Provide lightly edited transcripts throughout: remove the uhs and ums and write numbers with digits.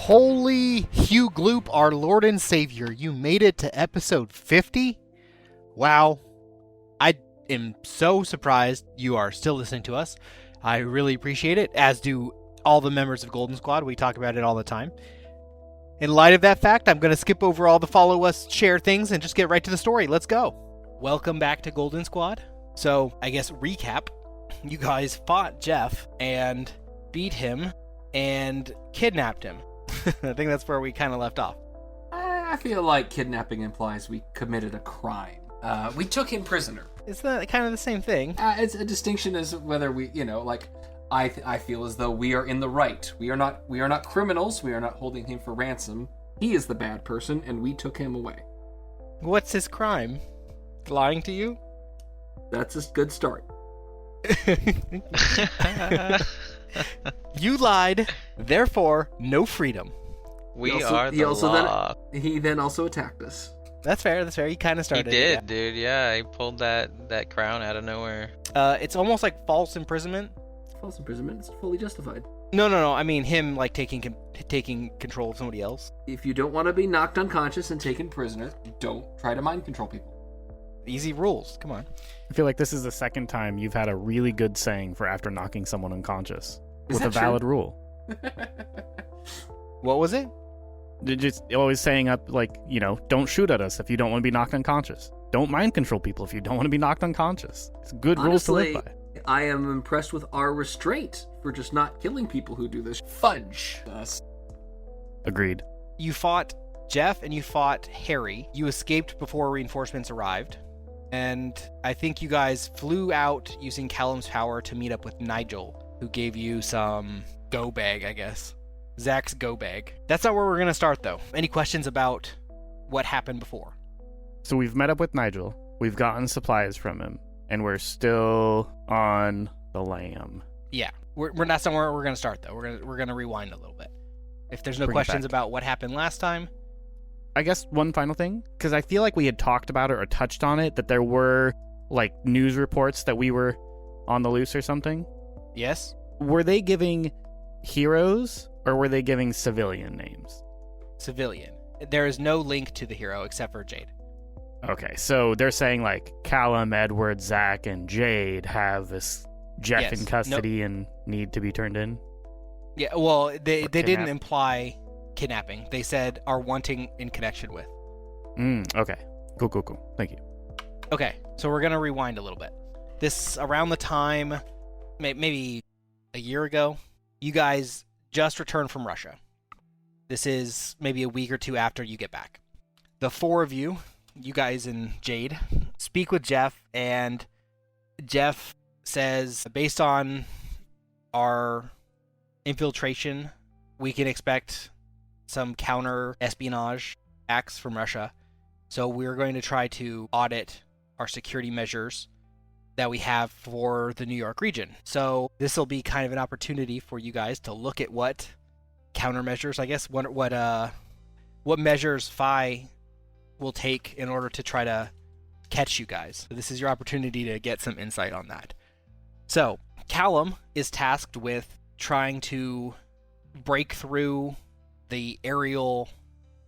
Holy Hugh Gloop, our Lord and Savior, you made it to episode 50? Wow. I am so surprised you are still listening to us. I really appreciate it, as do all the members of Golden Squad. We talk about it all the time. In light of that fact, I'm going to skip over all the follow us, share things, and just get right to the story. Let's go. Welcome back to Golden Squad. So, I guess recap. You guys fought Geoff and beat him and kidnapped him. I think that's where we kind of left off. I feel like kidnapping implies we committed a crime. We took him prisoner. It's not kind of the same thing. It's a distinction as whether we, I feel as though we are in the right. We are not criminals. We are not holding him for ransom. He is the bad person, and we took him away. What's his crime? Lying to you? That's a good start. You lied, therefore no freedom. We are the law. He then also attacked us. That's fair. He kind of started. He did, it, yeah. dude. Yeah, he pulled that crown out of nowhere. It's almost like false imprisonment. False imprisonment is fully justified. No. I mean him like taking control of somebody else. If you don't want to be knocked unconscious and taken prisoner, don't try to mind control people. Easy rules. Come on. I feel like this is the second time you've had a really good saying for after knocking someone unconscious Is with a that valid true? rule. What was it? They're just always saying up like, don't shoot at us if you don't want to be knocked unconscious. Don't mind control people if you don't want to be knocked unconscious. It's good rules to live by. I am impressed with our restraint for just not killing people who do this. Fudge us. Agreed. You fought Geoff and you fought Harry. You escaped before reinforcements arrived. And I think you guys flew out using Callum's power to meet up with Nigel, who gave you some go bag, I guess. Zach's go bag. That's not where we're going to start, though. Any questions about what happened before? So we've met up with Nigel. We've gotten supplies from him. And we're still on the lam. Yeah. We're not somewhere we're going to start, though. We're gonna rewind a little bit. If there's no Bring it questions back. about what happened last time. I guess one final thing, because I feel like we had talked about it or touched on it, that there were like news reports that we were on the loose or something. Yes? Were they giving heroes or were they giving civilian names? Civilian. There is no link to the hero except for Jade. Okay, so they're saying like Callum, Edward, Zach, and Jade have this Geoff Yes. in custody and need to be turned in. Yeah, well, they didn't kidnap. imply kidnapping. They said are wanting in connection with. Okay. Cool. Thank you. Okay, so we're going to rewind a little bit. This, around the time, maybe a year ago, you guys just returned from Russia. This is maybe a week or two after you get back. The four of you guys and Jade, speak with Geoff, and Geoff says, based on our infiltration, we can expect some counter-espionage acts from Russia. So we're going to try to audit our security measures that we have for the New York region. So this will be kind of an opportunity for you guys to look at what countermeasures, I guess, what measures FI will take in order to try to catch you guys. So this is your opportunity to get some insight on that. So Callum is tasked with trying to break through the aerial,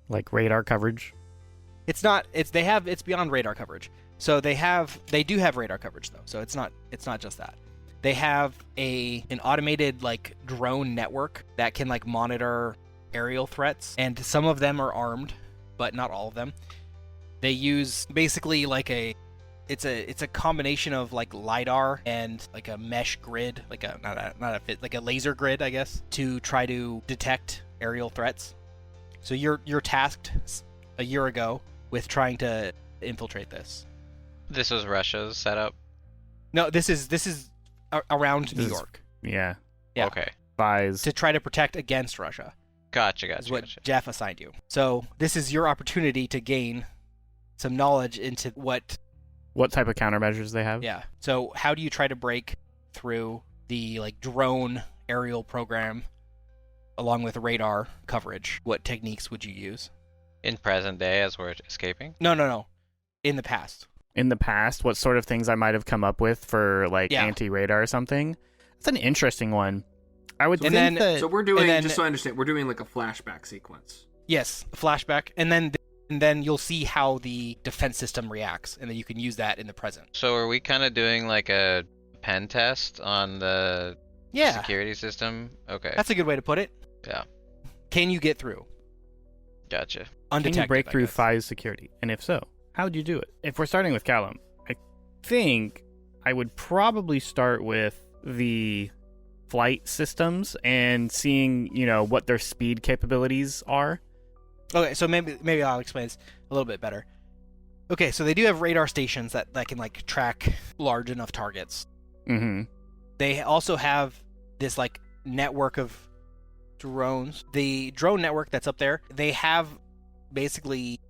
Like radar coverage. it's beyond radar coverage. So they do have radar coverage though. So it's not just that. They have an automated like drone network that can like monitor aerial threats, and some of them are armed, but not all of them. They use basically like it's a combination of like LiDAR and like a mesh grid, like like a laser grid, I guess, to try to detect aerial threats. So you're tasked a year ago with trying to infiltrate this. This was Russia's setup. No, this is around New York. Yeah. Yeah. Okay. Spies. To try to protect against Russia. Gotcha. Is what Geoff assigned you. So this is your opportunity to gain some knowledge into what type of countermeasures they have. Yeah. So how do you try to break through the like drone aerial program along with radar coverage? What techniques would you use? In present day, as we're escaping? No. In the past. In the past, what sort of things I might have come up with for like anti-radar or something? It's an interesting one. I would And think then- that. So we're doing, then- just so I understand, we're doing like a flashback sequence. Yes, a flashback, and then you'll see how the defense system reacts, and then you can use that in the present. So are we kind of doing like a pen test on the Yeah, security system? Okay. that's a good way to put it. Yeah. Can you get through Gotcha. undetected? Can you break I through guess. FI's security? And if so, how would you do it? If we're starting with Callum, I think I would probably start with the flight systems and seeing, what their speed capabilities are. Okay, so maybe I'll explain this a little bit better. Okay, so they do have radar stations that can like track large enough targets. Mm-hmm. They also have this like network of drones. The drone network that's up there, they have basically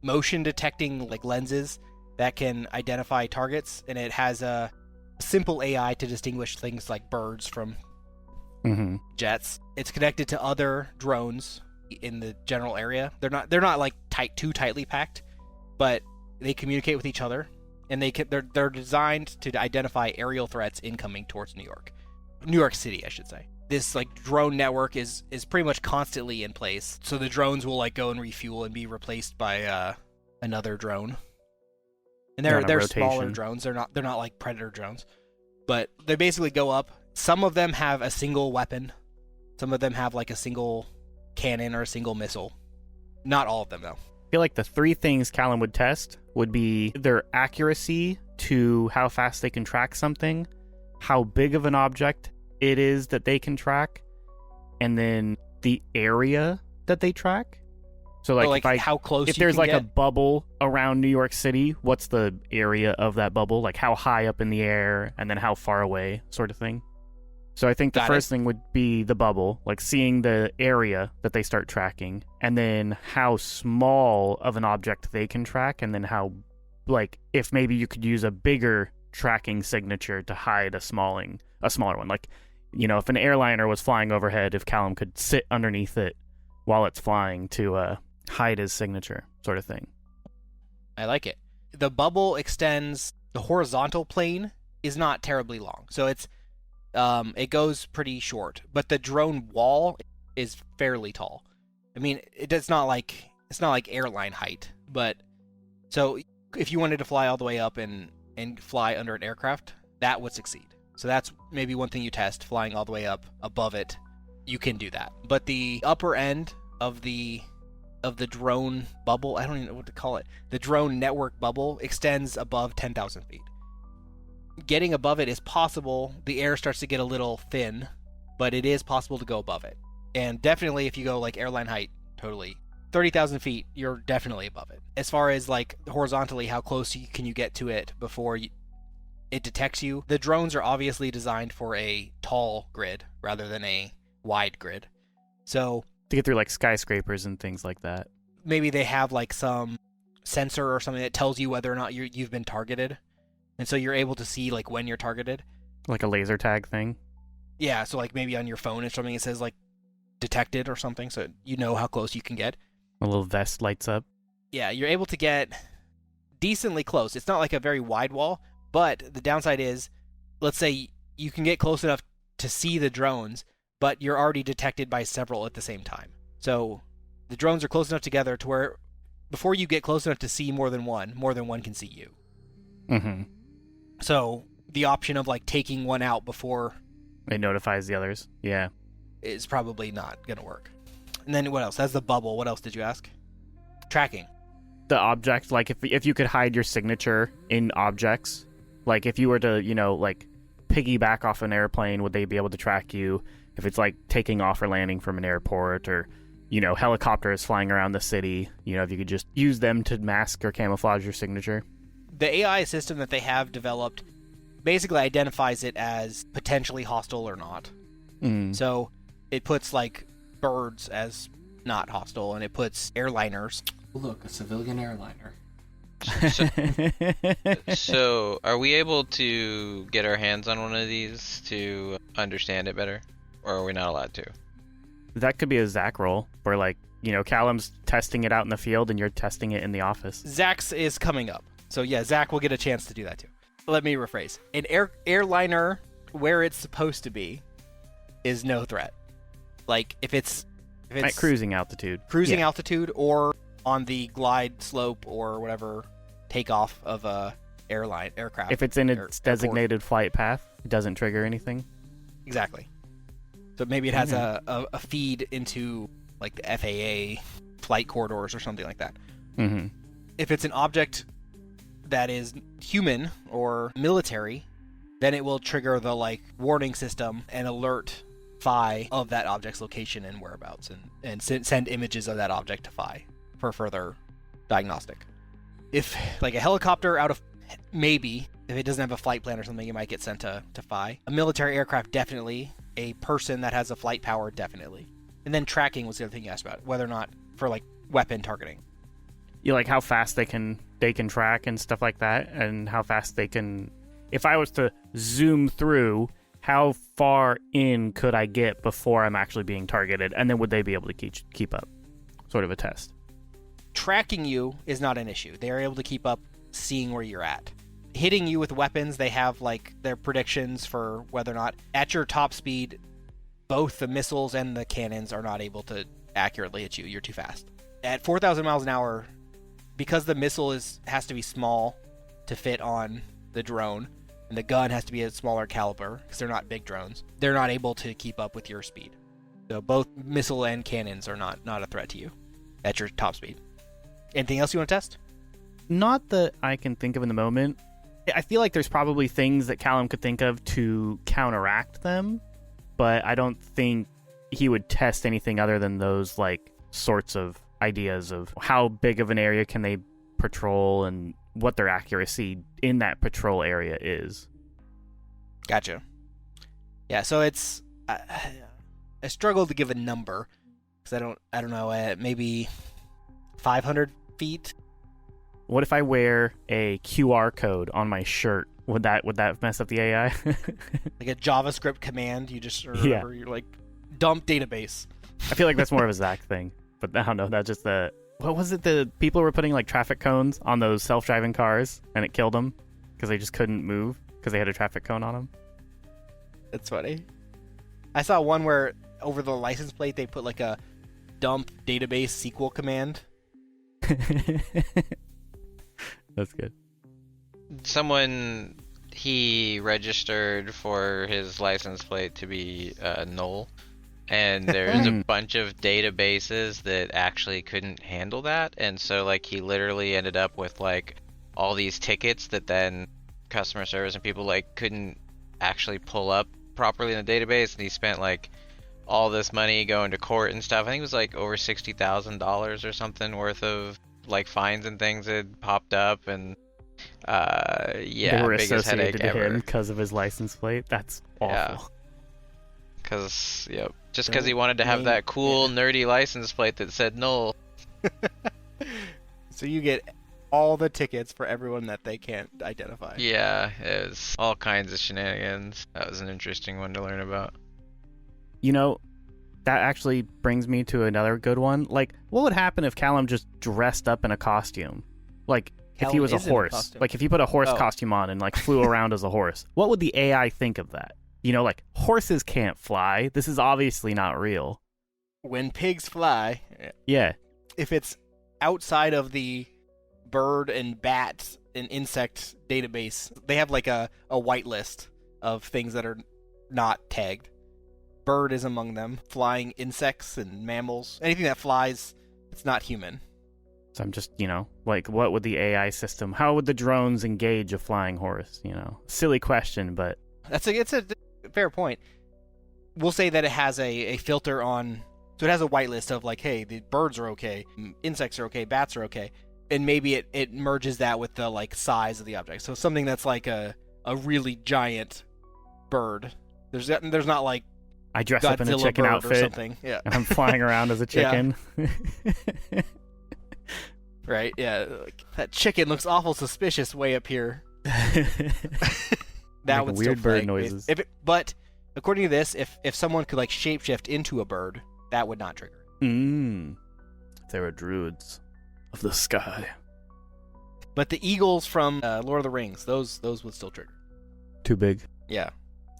motion detecting like lenses that can identify targets, and it has a simple AI to distinguish things like birds from Mm-hmm. jets. It's connected to other drones in the general area. They're not like too tightly packed, but they communicate with each other, and they're designed to identify aerial threats incoming towards New York City, I should say. This like drone network is pretty much constantly in place, so the drones will like go and refuel and be replaced by another drone. And They're on a they're smaller rotation. drones. They're not like Predator drones, but they basically go up. Some of them have a single weapon. Some of them have like a single cannon or a single missile. Not all of them though. I feel like the three things Callum would test would be their accuracy to how fast they can track something, how big of an object it is that they can track, and then the area that they track. So like, how close if you there's can like a get. bubble around New York City, what's the area of that bubble? Like how high up in the air and then how far away, sort of thing. So I think the Got first thing would be the bubble, like seeing the area that they start tracking, and then how small of an object they can track, and then how, like, if maybe you could use a bigger tracking signature to hide a smaller one. Like, if an airliner was flying overhead, if Callum could sit underneath it while it's flying to hide his signature, sort of thing. I like it. The bubble extends. The horizontal plane is not terribly long, so it goes pretty short. But the drone wall is fairly tall. I mean, it's not like airline height, but so if you wanted to fly all the way up and fly under an aircraft, that would succeed. So that's maybe one thing you test, flying all the way up above it. You can do that. But the upper end of the drone bubble, I don't even know what to call it. The drone network bubble extends above 10,000 feet. Getting above it is possible. The air starts to get a little thin, but it is possible to go above it. And definitely if you go like airline height, totally. 30,000 feet, you're definitely above it. As far as like horizontally, how close can you get to it before it detects you? The drones are obviously designed for a tall grid rather than a wide grid. So To get through, like, skyscrapers and things like that. maybe they have like some sensor or something that tells you whether or not you've been targeted. And so you're able to see like when you're targeted. Like a laser tag thing. Yeah, so like maybe on your phone or something it says like detected or something, so you know how close you can get. A little vest lights up. Yeah, you're able to get decently close. It's not like a very wide wall, but the downside is, let's say you can get close enough to see the drones, but you're already detected by several at the same time. So the drones are close enough together to where before you get close enough to see more than one can see you. Mm-hmm. So the option of like taking one out before It notifies the others. Yeah. is probably not going to work. And then what else? That's the bubble. What else did you ask? Tracking. The object, like if you could hide your signature in objects, like if you were to, like piggyback off an airplane, would they be able to track you? If it's like taking off or landing from an airport, or, helicopters flying around the city, if you could just use them to mask or camouflage your signature. The AI system that they have developed basically identifies it as potentially hostile or not. Mm. So it puts like birds as not hostile, and it puts airliners. Look, a civilian airliner. So, are we able to get our hands on one of these to understand it better? Or are we not allowed to? That could be a Zach roll, where like, Callum's testing it out in the field and you're testing it in the office. Zach's is coming up. So yeah, Zach will get a chance to do that too. Let me rephrase. An airliner, where it's supposed to be, is no threat. Like if it's At cruising altitude. cruising Yeah. altitude or on the glide slope or whatever takeoff of a aircraft. If it's in air- its designated flight path, it doesn't trigger anything. Exactly. So maybe it has a feed into like the FAA flight corridors or something like that. Mm-hmm. If it's an object that is human or military, then it will trigger the like warning system and alert PHI of that object's location and whereabouts, and send images of that object to PHI for further diagnostic. If like a helicopter maybe if it doesn't have a flight plan or something, it might get sent to PHI. A military aircraft, definitely. A person that has a flight power, definitely. And then tracking was the other thing you asked about, whether or not for like weapon targeting. You like how fast they can track and stuff like that, and how fast they can. If I was to zoom through, how far in could I get before I'm actually being targeted, and then would they be able to keep up? Sort of a test. Tracking you is not an issue. They are able to keep up seeing where you're at. Hitting you with weapons, they have like their predictions for whether or not at your top speed, both the missiles and the cannons are not able to accurately hit you. You're too fast. At 4,000 miles an hour, because the missile has to be small to fit on the drone, and the gun has to be a smaller caliber because they're not big drones, they're not able to keep up with your speed. So both missile and cannons are not a threat to you at your top speed. Anything else you want to test? Not that I can think of in the moment. I feel like there's probably things that Callum could think of to counteract them, but I don't think he would test anything other than those like sorts of ideas of how big of an area can they patrol and what their accuracy in that patrol area is. Gotcha. Yeah, so it's I struggle to give a number because I don't know, maybe 500 feet. What if I wear a QR code on my shirt? Would that mess up the AI? Like a JavaScript command, you just Yeah. or you're like dump database. I feel like that's more of a Zach thing, but I don't know. That's just what was it? The people were putting like traffic cones on those self-driving cars, and it killed them because they just couldn't move because they had a traffic cone on them. That's funny. I saw one where over the license plate they put like a dump database SQL command. That's good. Someone, he registered for his license plate to be null, and there's a bunch of databases that actually couldn't handle that, and so like he literally ended up with like all these tickets that then customer service and people like couldn't actually pull up properly in the database, and he spent like all this money going to court and stuff. I think it was like over $60,000 or something worth of like fines and things had popped up, and yeah, they were biggest associated headache to ever. him because of his license plate. That's awful. Yeah. Cause just because he wanted to have that cool nerdy license plate that said null. So you get all the tickets for everyone that they can't identify. Yeah, it was all kinds of shenanigans. That was an interesting one to learn about. You know, that actually brings me to another good one. Like, what would happen if Callum just dressed up in a costume? Like, if he Callum was a is in a horse. costume. Like, if he put a horse Oh. costume on and, like, flew around as a horse. What would the AI think of that? You know, like, horses can't fly. This is obviously not real. When pigs fly, Yeah. if it's outside of the bird and bat and insect database, they have like a whitelist of things that are not tagged. Bird is among them. Flying insects and mammals. Anything that flies, it's not human. So I'm just, you know, like, what would the AI system, how would the drones engage a flying horse? You know, silly question, but It's a fair point. We'll say that it has a filter on, so it has a whitelist of like, hey, the birds are okay, insects are okay, bats are okay, and maybe it merges that with the like size of the object. So something that's like a really giant bird. There's not like I dress up in a Godzilla chicken bird or outfit something. Yeah. and I'm flying around as a chicken. Right. Yeah. Like, that chicken looks awful suspicious way up here. That Make would weird still bird flag. noises. But according to this, if someone could like shapeshift into a bird, that would not trigger it. There are druids of the sky. But the eagles from Lord of the Rings, those would still trigger. Too big. Yeah.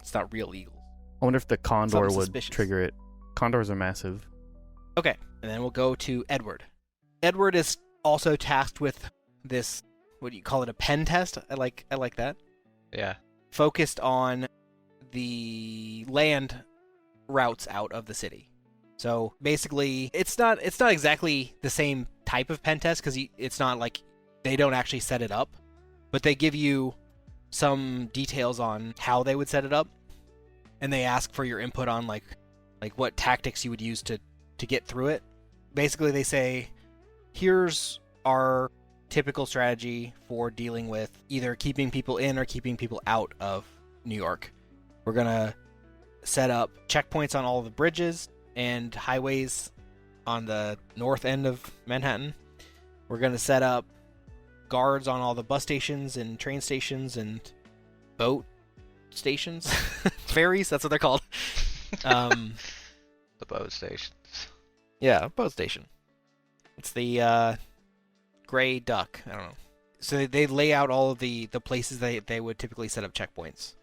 It's not real eagles. I wonder if the condor Something would suspicious. trigger it. Condors are massive. Okay, and then we'll go to Edward. Edward is also tasked with this, what do you call it, a pen test? I like that. Yeah. Focused on the land routes out of the city. So basically, it's not exactly the same type of pen test because it's not like they don't actually set it up, but they give you some details on how they would set it up, and they ask for your input on like what tactics you would use to get through it. Basically, they say, here's our typical strategy for dealing with either keeping people in or keeping people out of New York. We're gonna set up checkpoints on all the bridges and highways on the north end of Manhattan. We're gonna set up guards on all the bus stations and train stations and boat stations. Ferries, that's what they're called. The boat stations. Yeah, boat station. It's the gray duck. I don't know. So they lay out all of the places they would typically set up checkpoints.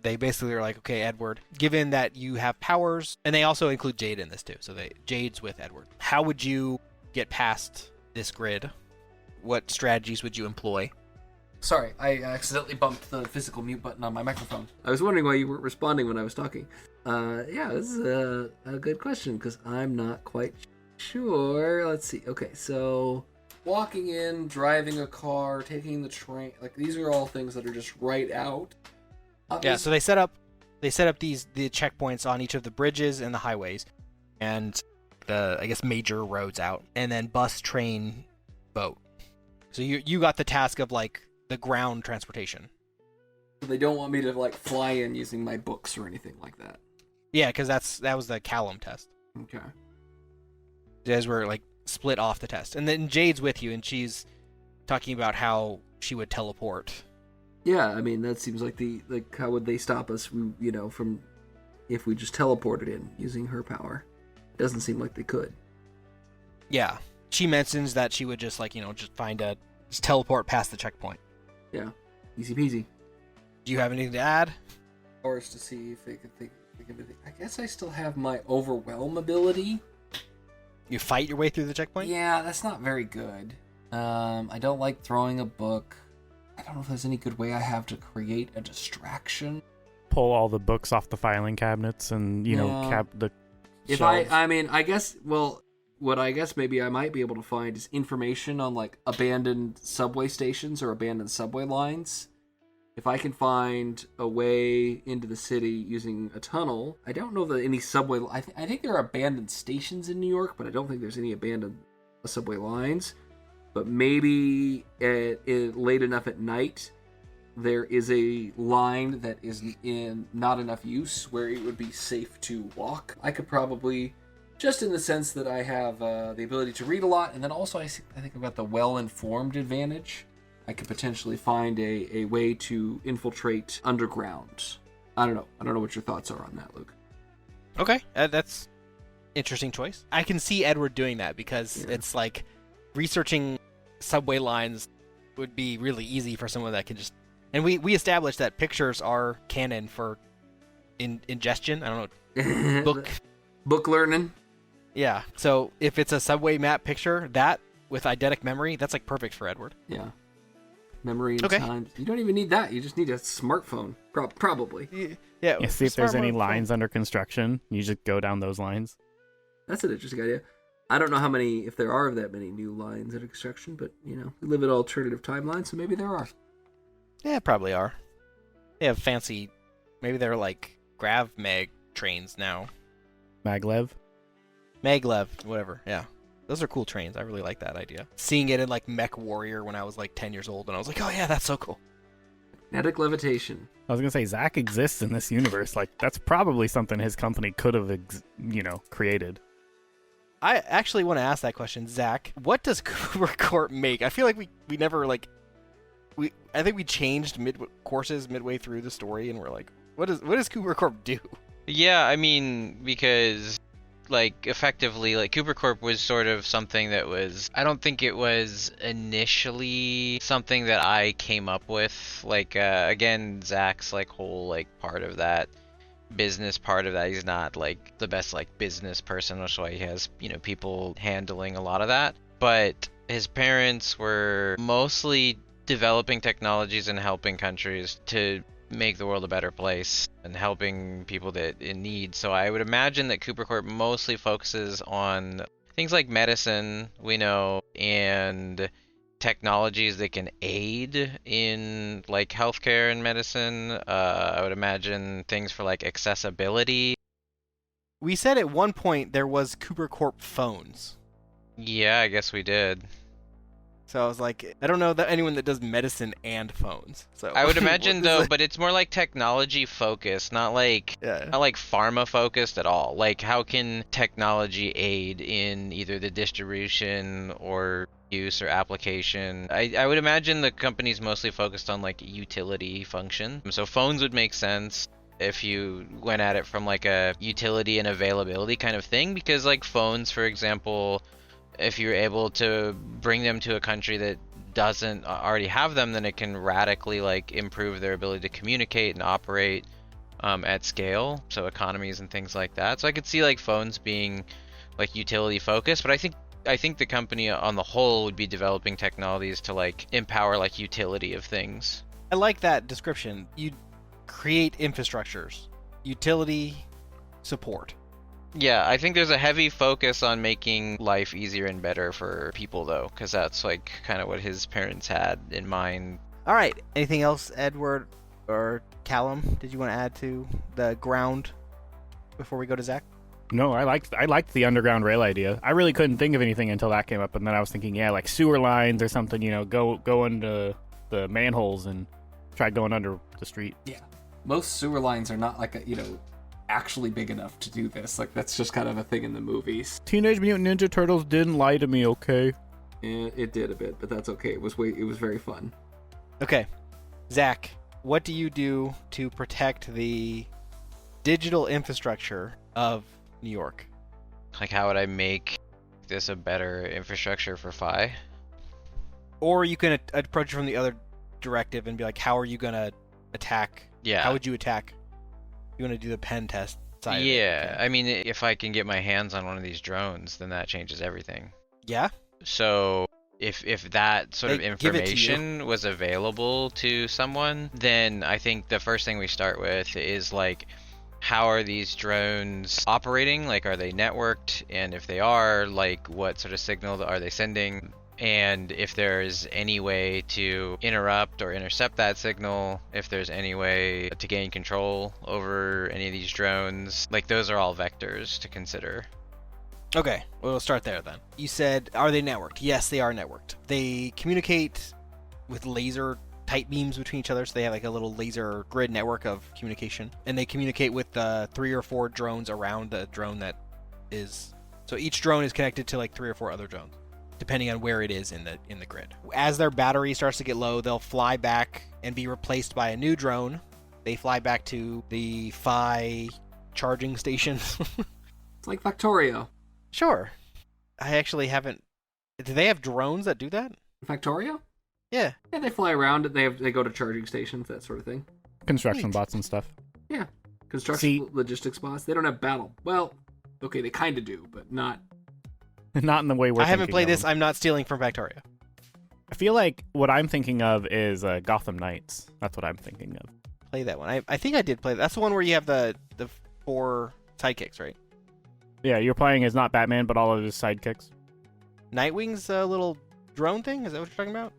They basically are like, okay, Edward, given that you have powers, and they also include Jade in this too. So Jade's with Edward. How would you get past this grid? What strategies would you employ? Sorry, I accidentally bumped the physical mute button on my microphone. I was wondering why you weren't responding when I was talking. Yeah, this is a good question because I'm not quite sure. Let's see. Okay, so walking in, driving a car, taking the train, like these are all things that are just right out. Yeah, so they set up the checkpoints on each of the bridges and the highways, and the I guess major roads out, and then bus, train, boat. So you got the task of like the ground transportation. They don't want me to like fly in using my books or anything like that. Yeah, because that was the Callum test. Okay. You guys were like split off the test, and then Jade's with you, and she's talking about how she would teleport. Yeah, I mean that seems like how would they stop us? From if we just teleported in using her power. It doesn't seem like they could. Yeah, she mentions that she would just just teleport past the checkpoint. Yeah, easy peasy. Do you have anything to add? Or to see if they could think of anything. I guess I still have my overwhelm ability. You fight your way through the checkpoint? Yeah, that's not very good. I don't like throwing a book. I don't know if there's any good way I have to create a distraction. Pull all the books off the filing cabinets and, cap the If shelves. I guess, well, what I guess maybe I might be able to find is information on, like, abandoned subway stations or abandoned subway lines. If I can find a way into the city using a tunnel, I don't know that any subway... I think there are abandoned stations in New York, but I don't think there's any abandoned subway lines. But maybe late enough at night, there is a line that is in not enough use where it would be safe to walk. I could probably, just in the sense that I have the ability to read a lot, and then also I think I've got the well-informed advantage. I could potentially find a way to infiltrate underground. I don't know what your thoughts are on that, Luke. Okay, that's interesting choice. I can see Edward doing that because it's like researching subway lines would be really easy for someone that can just... And we established that pictures are canon for ingestion. I don't know. Book learning. Yeah, so if it's a subway map picture, that with eidetic memory, that's like perfect for Edward. Yeah. Memory and Okay. time. You don't even need that. You just need a smartphone. Probably. Yeah. See if there's any lines under construction. You just go down those lines. That's an interesting idea. I don't know if there are that many new lines under construction, but, we live in alternative timelines, so maybe there are. Yeah, probably are. They have fancy... Maybe they're like Grav Mag trains now. Maglev. Maglev, whatever, yeah. Those are cool trains. I really like that idea. Seeing it in like Mech Warrior when I was like 10 years old, and I was like, oh yeah, that's so cool. Magnetic levitation. I was gonna say Zach exists in this universe. Like that's probably something his company could have, created. I actually want to ask that question, Zach. What does Cooper Corp make? I feel like we never I think we changed courses midway through the story, and we're like, what does Cooper Corp do? Yeah, I mean, because effectively, Cooper Corp was sort of something that was, I don't think it was initially something that I came up with. Again, Zach's whole part of that business part of that. He's not like the best like business person, which is why he has, people handling a lot of that. But his parents were mostly developing technologies and helping countries to make the world a better place and helping people that in need. So I would imagine that Cooper Corp mostly focuses on things like medicine, we know, and technologies that can aid in like healthcare and medicine. I would imagine things for like accessibility. We said at one point there was Cooper Corp phones. Yeah, I guess we did. So I was like, I don't know that anyone that does medicine and phones. So I would imagine though, but it's more like technology focused, not like pharma focused at all. Like how can technology aid in either the distribution or use or application? I would imagine the company's mostly focused on like utility function. So phones would make sense if you went at it from like a utility and availability kind of thing, because like phones, for example, if you're able to bring them to a country that doesn't already have them, then it can radically like improve their ability to communicate and operate at scale, so economies and things like that. So I could see like phones being like utility focused, but I think the company on the whole would be developing technologies to like empower like utility of things. I like that description. You create infrastructures, utility, support. Yeah, I think there's a heavy focus on making life easier and better for people, though, because that's like kind of what his parents had in mind. All right. Anything else, Edward or Callum? Did you want to add to the ground before we go to Zach? No, I liked the underground rail idea. I really couldn't think of anything until that came up, and then I was thinking, yeah, like sewer lines or something. Go into the manholes and try going under the street. Yeah, most sewer lines are not like actually big enough to do this. Like that's just kind of a thing in the movies. Teenage Mutant Ninja Turtles didn't lie to me, okay? Yeah, it did a bit, but that's okay. It was very fun. Okay, Zach, what do you do to protect the digital infrastructure of New York? Like, how would I make this a better infrastructure for Phi? Or you can approach it from the other directive and be like, how are you going to attack? Yeah. How would you attack? You want to do the pen test side Yeah, of it. I mean, if I can get my hands on one of these drones, then that changes everything. Yeah? So if that sort of They give it to information was available to someone, then I think the first thing we start with is like, how are these drones operating? Like, are they networked? And if they are, like, what sort of signal are they sending? And if there's any way to interrupt or intercept that signal, if there's any way to gain control over any of these drones, like those are all vectors to consider. Okay, well, we'll start there then. You said, are they networked? Yes, they are networked. They communicate with laser tight beams between each other, so they have like a little laser grid network of communication. And they communicate with 3 or 4 drones around the drone that is... So each drone is connected to like 3 or 4 other drones, depending on where it is in the grid. As their battery starts to get low, they'll fly back and be replaced by a new drone. They fly back to the Phi charging station. It's like Factorio. Sure. I actually haven't... Do they have drones that do that? Factorio? Yeah. Yeah, they fly around. They go to charging stations, that sort of thing. Construction Neat. bots and stuff. Yeah. Construction logistics bots. They don't have battle. Well, okay, they kind of do, but not... Not in the way we're I haven't thinking played of this. them. I'm not stealing from Factorio. I feel like what I'm thinking of is Gotham Knights. That's what I'm thinking of. Play that one. I think I did play that. That's the one where you have the 4 sidekicks, right? Yeah, you're playing as not Batman, but all of his sidekicks. Nightwing's little drone thing? Is that what you're talking about?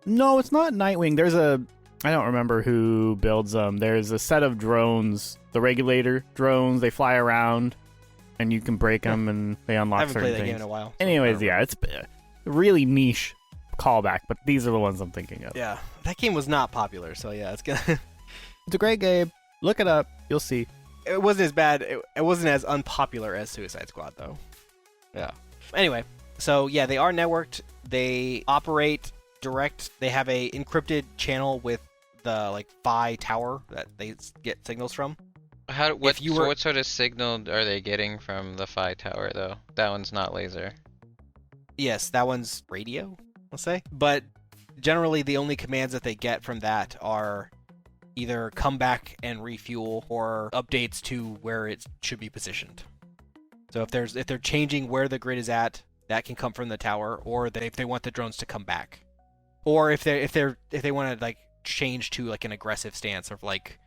No, it's not Nightwing. I don't remember who builds them. There's a set of drones, the regulator drones. They fly around, and you can break them, and they I unlock haven't certain played that things. game in a while. Anyways, yeah, it's a really niche callback, but these are the ones I'm thinking of. Yeah, that game was not popular, so yeah, it's gonna... It's a great game. Look it up. You'll see. It wasn't as bad. It wasn't as unpopular as Suicide Squad, though. Yeah. Anyway, so yeah, they are networked. They operate direct. They have a encrypted channel with the Phi tower that they get signals from. What sort of signal are they getting from the Phi tower, though? That one's not laser. Yes, that one's radio, let's say. But generally, the only commands that they get from that are either come back and refuel or updates to where it should be positioned. So if they're changing where the grid is at, that can come from the tower, or if they want the drones to come back, or if they want to like change to like an aggressive stance of like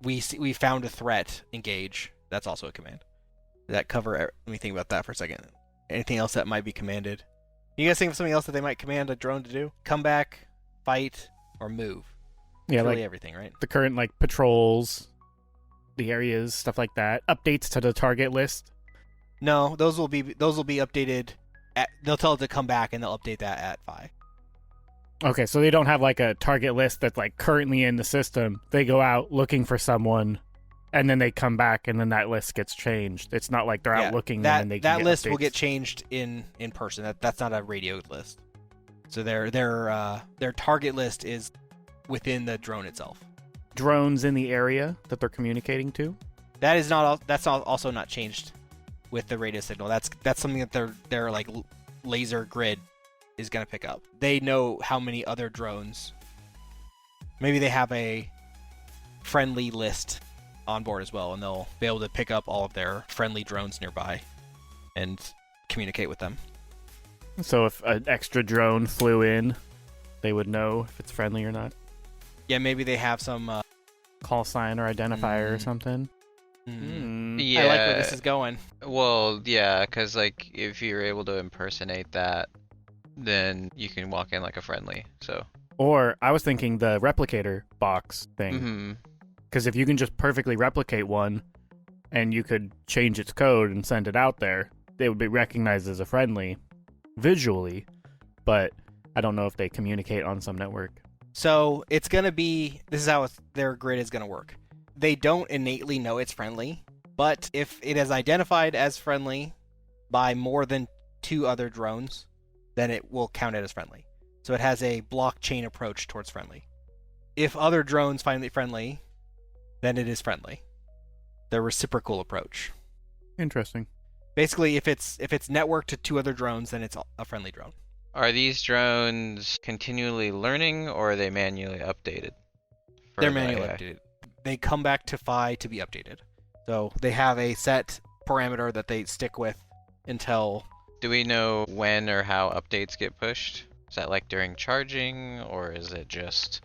we found a threat, engage. That's also a command. Did that cover? Let me think about that for a second. Anything else that might be commanded? You guys think of something else that they might command a drone to do? Come back, fight, or move? Yeah, Really like everything, right? the current like patrols, the areas, stuff like that. Updates to the target list. No, those will be updated. They'll tell it to come back, and they'll update that at 5. Okay, so they don't have like a target list that's like currently in the system. They go out looking for someone, and then they come back, and then that list gets changed. It's not like they're out looking that, and then they that can get list updates. will get changed in person. That's not a radio list. So their target list is within the drone itself. Drones in the area that they're communicating to. That's also not changed with the radio signal. That's something that their like laser grid is going to pick up. They know how many other drones. Maybe they have a friendly list on board as well, and they'll be able to pick up all of their friendly drones nearby and communicate with them. So if an extra drone flew in, they would know if it's friendly or not. Yeah, maybe they have some Call sign or identifier or something. Yeah. I like where this is going. Well, yeah, because like if you're able to impersonate that, then you can walk in like a friendly. So. Or I was thinking the replicator box thing. Mm-hmm. Because if you can just perfectly replicate one, and you could change its code and send it out there, they would be recognized as a friendly visually, but I don't know if they communicate on some network. So it's going to be, this is how their grid is going to work. They don't innately know it's friendly, but if it is identified as friendly by more than 2 other drones, then it will count it as friendly. So it has a blockchain approach towards friendly. If other drones find it friendly, then it is friendly. The reciprocal approach. Interesting. Basically, if it's networked to 2 other drones, then it's a friendly drone. Are these drones continually learning, or are they manually updated? They're manually updated. They come back to Phi to be updated. So they have a set parameter that they stick with until... Do we know when or how updates get pushed? Is that like during charging, or is it just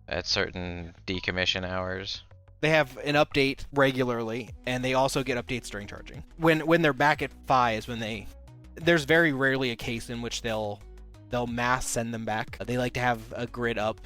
at certain decommission hours? They have an update regularly, and they also get updates during charging. When they're back at Phi is when they... There's very rarely a case in which they'll mass send them back. They like to have a grid up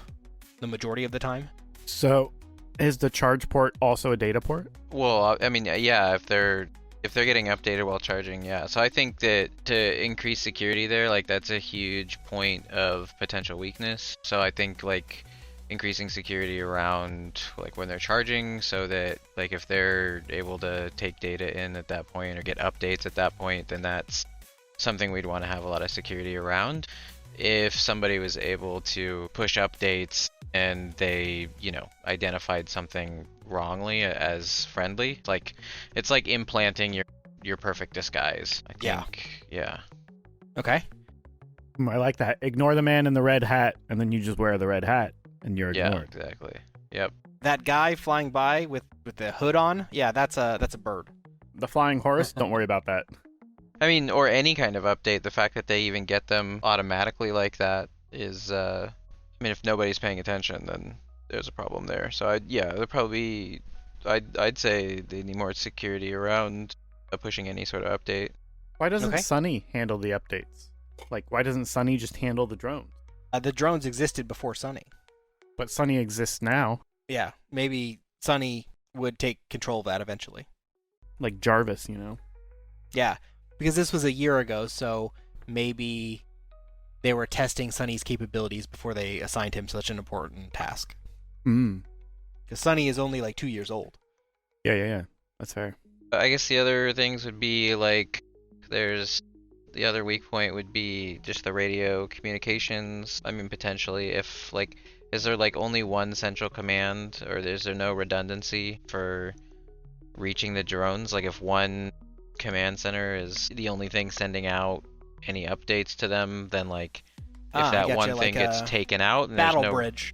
the majority of the time. So, is the charge port also a data port? Well, I mean, yeah, if they're getting updated while charging, yeah. So I think that to increase security there, like that's a huge point of potential weakness. So I think like increasing security around like when they're charging, so that like if they're able to take data in at that point or get updates at that point, then that's something we'd want to have a lot of security around. If somebody was able to push updates and they, identified something wrongly as friendly, like it's like implanting your perfect disguise. I think, yeah. Okay. I like that. Ignore the man in the red hat, and then you just wear the red hat, and you're Yeah, ignored. exactly. Yep. That guy flying by with the hood on, yeah, that's a bird. The flying horse, don't worry about that. I mean, or any kind of update, the fact that they even get them automatically like that is, I mean, if nobody's paying attention, then there's a problem there. So, I'd say they need more security around pushing any sort of update. Why doesn't Okay. Sunny handle the updates? Like, why doesn't Sunny just handle the drones? The drones existed before Sunny. But Sunny exists now. Yeah, maybe Sunny would take control of that eventually. Like Jarvis, Yeah, because this was a year ago, so maybe they were testing Sunny's capabilities before they assigned him such an important task. Because Sunny is only like 2 years old. Yeah. That's fair. I guess the other things would be like, there's the other weak point would be just the radio communications. I mean, potentially, if like, is there like only one central command, or is there no redundancy for reaching the drones? Like, if one command center is the only thing sending out any updates to them, then like, if I that gotcha, one thing like gets a taken out, and Battle there's no bridge.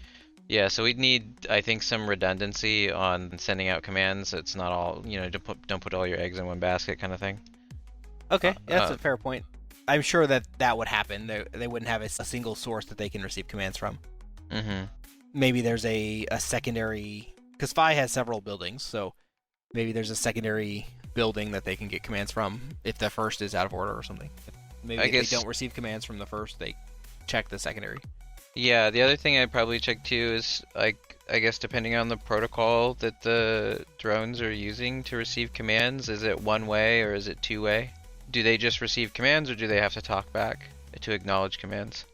Yeah, so we'd need, I think, some redundancy on sending out commands. It's not all, don't put all your eggs in one basket kind of thing. Okay, Uh, yeah, that's uh, a fair point. I'm sure that would happen. They wouldn't have a single source that they can receive commands from. mm-hmm. Maybe there's a secondary, because Phi has several buildings, so maybe there's a secondary building that they can get commands from if the first is out of order or something. Maybe I if guess- they don't receive commands from the first, they check the secondary. Yeah, the other thing I'd probably check too is, like, I guess depending on the protocol that the drones are using to receive commands, is it one way or is it two way? Do they just receive commands or do they have to talk back to acknowledge commands?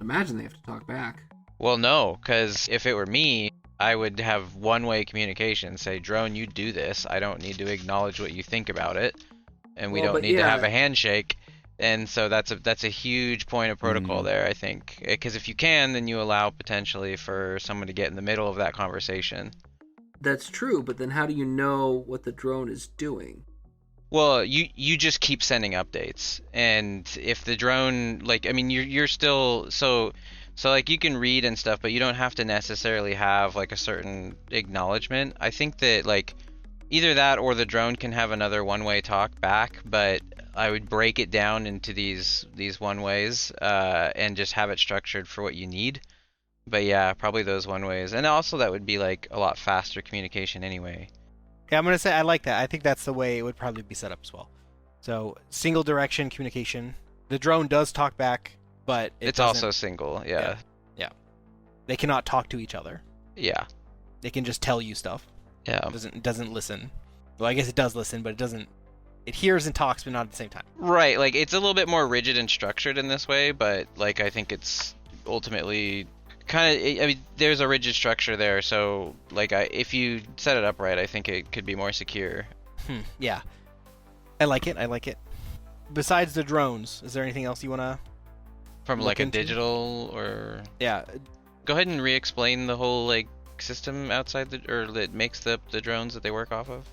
Imagine they have to talk back. Well, no, because if it were me, I would have one-way communication. Say, drone, you do this. I don't need to acknowledge what you think about it, and we Well, don't but need to yeah. have a handshake. And so that's a huge point of protocol there, I think. Because if you can, then you allow potentially for someone to get in the middle of that conversation. That's true, but then how do you know what the drone is doing? Well, you just keep sending updates, and if the drone, like, I mean, you're still so like you can read and stuff, but you don't have to necessarily have like a certain acknowledgement. I think that like either that or the drone can have another one-way talk back, but I would break it down into these one ways and just have it structured for what you need. But yeah, probably those one ways, and also that would be like a lot faster communication anyway. Yeah, I'm gonna say I like that. I think that's the way it would probably be set up as well. So single direction communication. The drone does talk back, but It's doesn't- also single, yeah. they cannot talk to each other. Yeah. They can just tell you stuff. Yeah. It doesn't listen. Well, I guess it does listen, but it doesn't. It hears and talks, but not at the same time. Right, like it's a little bit more rigid and structured in this way, but like I think it's ultimately kind of. I mean, there's a rigid structure there, so like if you set it up right, I think it could be more secure. Yeah, I like it. I like it. Besides the drones, is there anything else you wanna? From Look like a into? digital or Yeah, go ahead and re-explain the whole like system outside or that makes the drones that they work off of.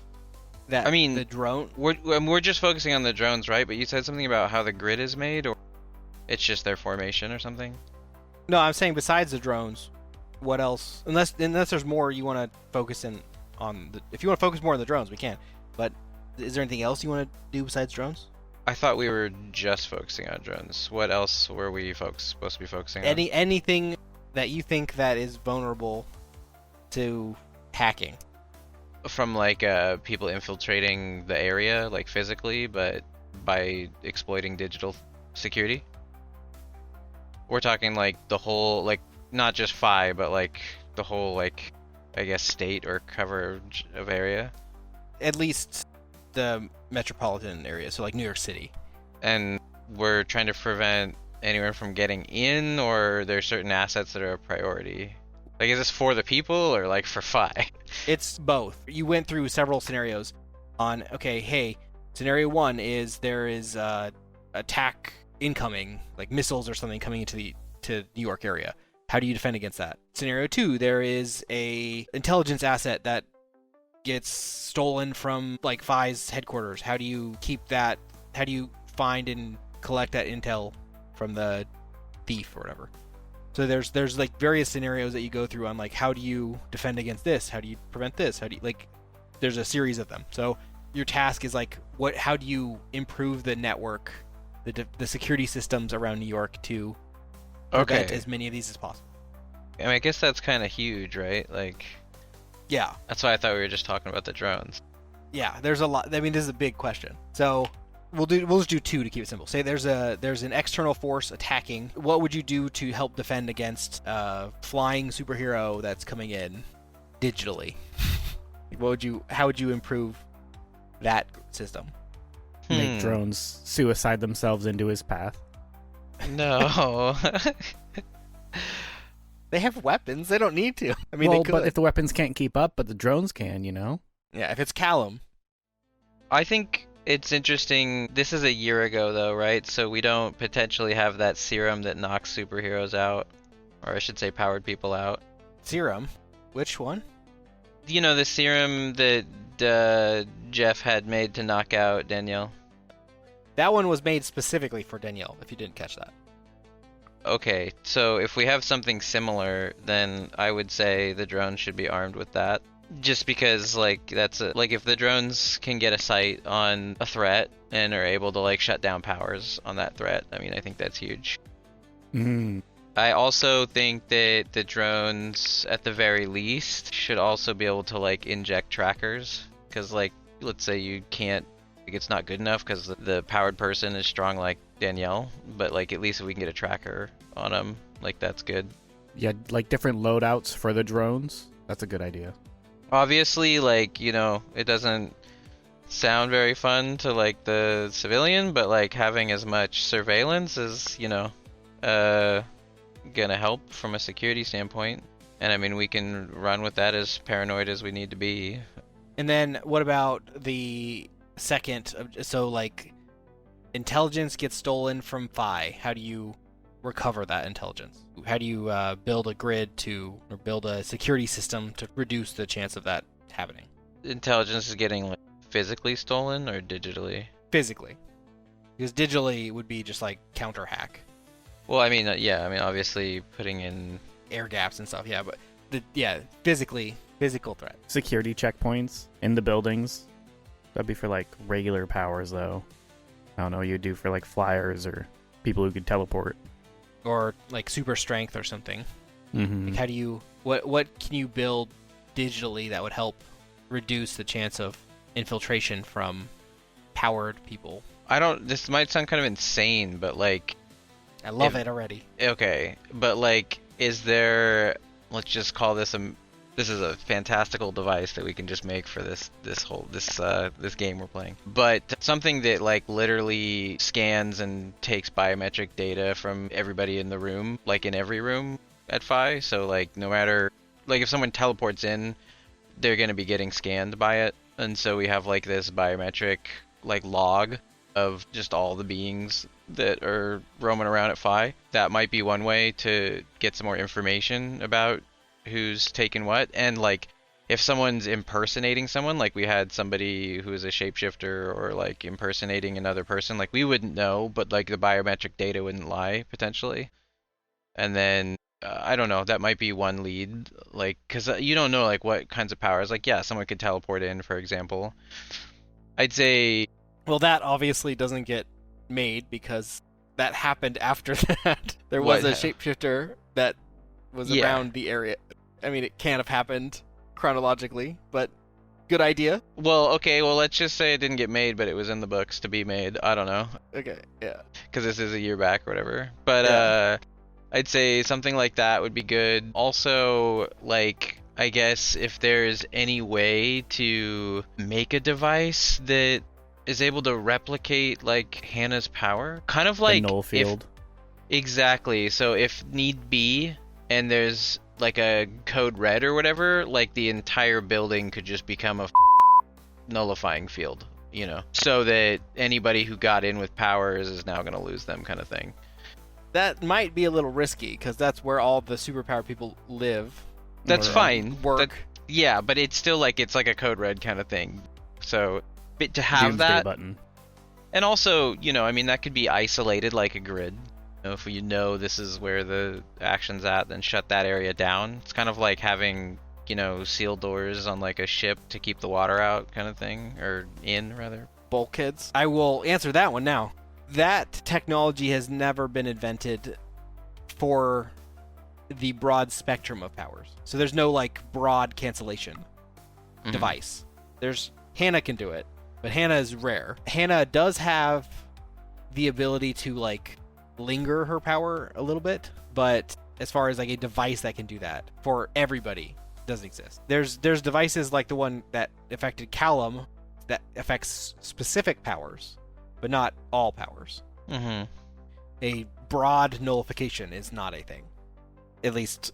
that. I mean, the drone. We're just focusing on the drones, right? But you said something about how the grid is made, or it's just their formation or something. No, I'm saying besides the drones, what else? Unless there's more you want to focus in on. If you want to focus more on the drones, we can. But is there anything else you want to do besides drones? I thought we were just focusing on drones. What else were we supposed to be focusing on? Anything that you think that is vulnerable to hacking? From like people infiltrating the area, like physically, but by exploiting digital security. We're talking like the whole, like not just Phi, but like the whole, like I guess state or coverage of area. At least the metropolitan area, so like New York City. And we're trying to prevent anyone from getting in, or there's certain assets that are a priority. Like, is this for the people or like for Phi? It's both. You went through several scenarios on, okay, hey, scenario 1 is there is attack incoming, like missiles or something coming into to New York area. How do you defend against that? Scenario 2, there is a intelligence asset that gets stolen from like Phi's headquarters. How do you keep that? How do you find and collect that intel from the thief or whatever? So there's like various scenarios that you go through on like how do you defend against this? How do you prevent this? How do you like? There's a series of them. So your task is like how do you improve the network, the security systems around New York to prevent as many of these as possible. I mean, I guess that's kind of huge, right? Like, Yeah, that's why I thought we were just talking about the drones. yeah. There's a lot. I mean, this is a big question. So we'll just do 2 to keep it simple. Say there's an external force attacking. What would you do to help defend against a flying superhero that's coming in digitally? How would you improve that system? Make drones suicide themselves into his path. No. They have weapons. They don't need to. I mean, well, they could. but if the weapons can't keep up, but the drones can, you know? Yeah, if it's Callum. I think it's interesting. This is a year ago, though, right? So we don't potentially have that serum that knocks superheroes out, or I should say, powered people out. Serum? Which one? You know, the serum that Geoff had made to knock out Danielle. That one was made specifically for Danielle, if you didn't catch that. Okay, so if we have something similar, then I would say the drones should be armed with that. Just because, like, like if the drones can get a sight on a threat and are able to like shut down powers on that threat, I mean, I think that's huge. Mm. I also think that the drones, at the very least, should also be able to like inject trackers. Because, like, let's say you can't, like, it's not good enough because the powered person is strong like Danielle, but like at least if we can get a tracker on them, like that's good. Yeah, like different loadouts for the drones. That's a good idea. Obviously, like, you know, it doesn't sound very fun to like the civilian, but like having as much surveillance is, you know, gonna help from a security standpoint. And I mean, we can run with that as paranoid as we need to be. And then what about the second? So like, intelligence gets stolen from Phi. How do you recover that intelligence? How do you build a grid or build a security system to reduce the chance of that happening? Intelligence is getting like physically stolen or digitally? Physically, because digitally would be just like counter hack, Well, I mean, yeah, I mean, obviously putting in air gaps and stuff. Yeah, but physical threat. Security checkpoints in the buildings. That'd be for like regular powers, though. I don't know. You'd do for like flyers or people who could teleport. Or like super strength or something. Mm-hmm. Like how do you what can you build digitally that would help reduce the chance of infiltration from powered people? this might sound kind of insane, but like, I love it already. okay, but like, is there, let's just call this this is a fantastical device that we can just make for this game we're playing. But something that like literally scans and takes biometric data from everybody in the room, like in every room at Phi. So like no matter, like if someone teleports in, they're going to be getting scanned by it. And so we have like this biometric like log of just all the beings that are roaming around at Phi. That might be one way to get some more information about who's taken what. And like if someone's impersonating someone, like we had somebody who is a shapeshifter or like impersonating another person, like we wouldn't know, but like the biometric data wouldn't lie potentially. And then I don't know, that might be one lead, like, because you don't know like what kinds of powers, like, yeah, someone could teleport in, for example. I'd say, Well, that obviously doesn't get made because that happened after that. There was a shapeshifter that was around the area. I mean, it can't have happened chronologically, but good idea. well, okay, well, let's just say it didn't get made, but it was in the books to be made. I don't know, Okay, yeah. because this is a year back or whatever. But Yeah. I'd say something like that would be good. Also, like, I guess if there's any way to make a device that is able to replicate like Hannah's power, kind of like the null field. Exactly. So if need be, and there's like a code red or whatever, like the entire building could just become a nullifying field, you know, so that anybody who got in with powers is now going to lose them, kind of thing. That might be a little risky because that's where all the superpowered people live. That's or, fine. Work. Yeah, but it's still like, it's like a code red kind of thing. So but to have Doomsday that button. And also, you know, I mean, that could be isolated like a grid. You know, if you know this is where the action's at, then shut that area down. It's kind of like having, you know, sealed doors on like a ship to keep the water out, kind of thing, or in rather. Bulkheads. I will answer that one now. That technology has never been invented for the broad spectrum of powers. So there's no like broad cancellation device. Hannah can do it, but Hannah is rare. Hannah does have the ability to like linger her power a little bit, but as far as like a device that can do that for everybody, doesn't exist. There's devices like the one that affected Callum that affects specific powers, but not all powers. Mm-hmm. A broad nullification is not a thing, at least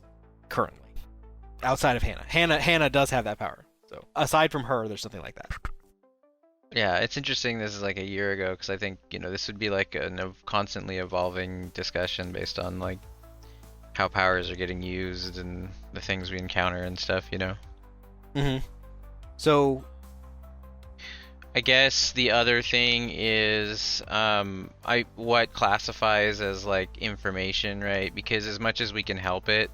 currently. Outside of Hannah. Hannah does have that power. So aside from her, there's something like that. Yeah, it's interesting this is like a year ago, because I think, you know, this would be like a constantly evolving discussion based on like how powers are getting used and the things we encounter and stuff, you know? Mm-hmm. So I guess the other thing is what classifies as like information, right? Because as much as we can help it,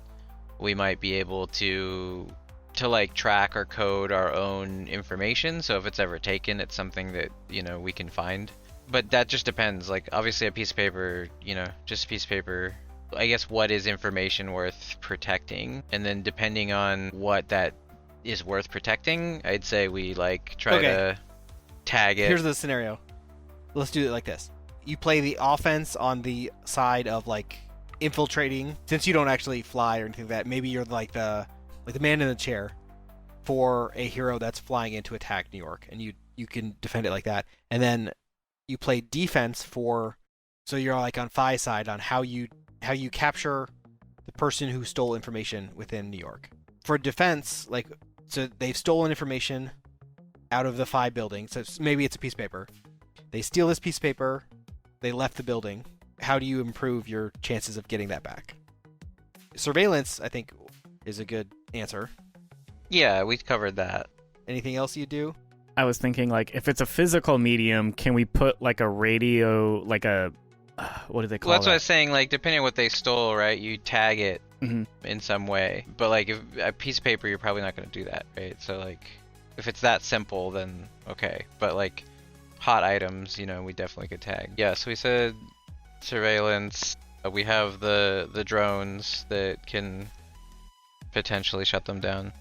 we might be able to like track or code our own information. So if it's ever taken, it's something that, you know, we can find. But that just depends. Like obviously a piece of paper, you know, just a piece of paper. I guess what is information worth protecting? And then depending on what that is worth protecting, I'd say we like try to tag it. Here's the scenario. Let's do it like this. You play the offense on the side of like infiltrating. Since you don't actually fly or anything like that, maybe you're like the man in the chair for a hero that's flying in to attack New York, and you can defend it like that. And then you play defense so you're like on Fi's side on how you capture the person who stole information within New York. For defense, like, so they've stolen information out of the Phi building, so maybe it's a piece of paper. They steal this piece of paper, they left the building. How do you improve your chances of getting that back? Surveillance, I think, is a good answer. Yeah, we covered that. Anything else you do? I was thinking, like, if it's a physical medium, can we put, like, a radio, like a... what do they call Well, that's that? what I was saying. Like, depending on what they stole, right, you tag it Mhm. in some way. But, like, if a piece of paper, you're probably not going to do that, right? So, like, if it's that simple, then okay. But, like, hot items, you know, we definitely could tag. Yeah, so we said surveillance. We have the drones that can potentially shut them down.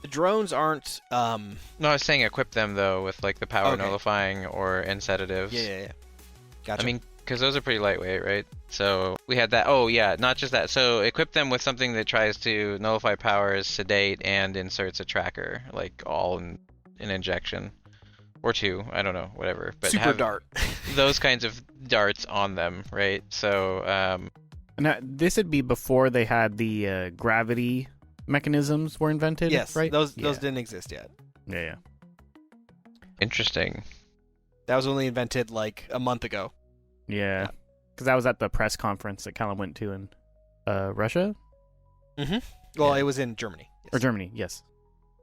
The drones aren't... No, I was saying equip them, though, with, like, the power Okay. nullifying and sedatives. Yeah. Gotcha. I mean, because those are pretty lightweight, right? So we had that. Oh, yeah, not just that. So equip them with something that tries to nullify powers, sedate, and inserts a tracker, like all in an injection. Or two, I don't know, whatever. But super have dart. those kinds of darts on them, right? So, Now, this would be before they had the gravity mechanisms were invented, Yes, right? those Yeah. didn't exist yet. Yeah. interesting. That was only invented like a month ago. Yeah. Because that was at the press conference that Callum went to in Russia? Mm-hmm. Well, Yeah. it was in Germany. Or Germany, yes.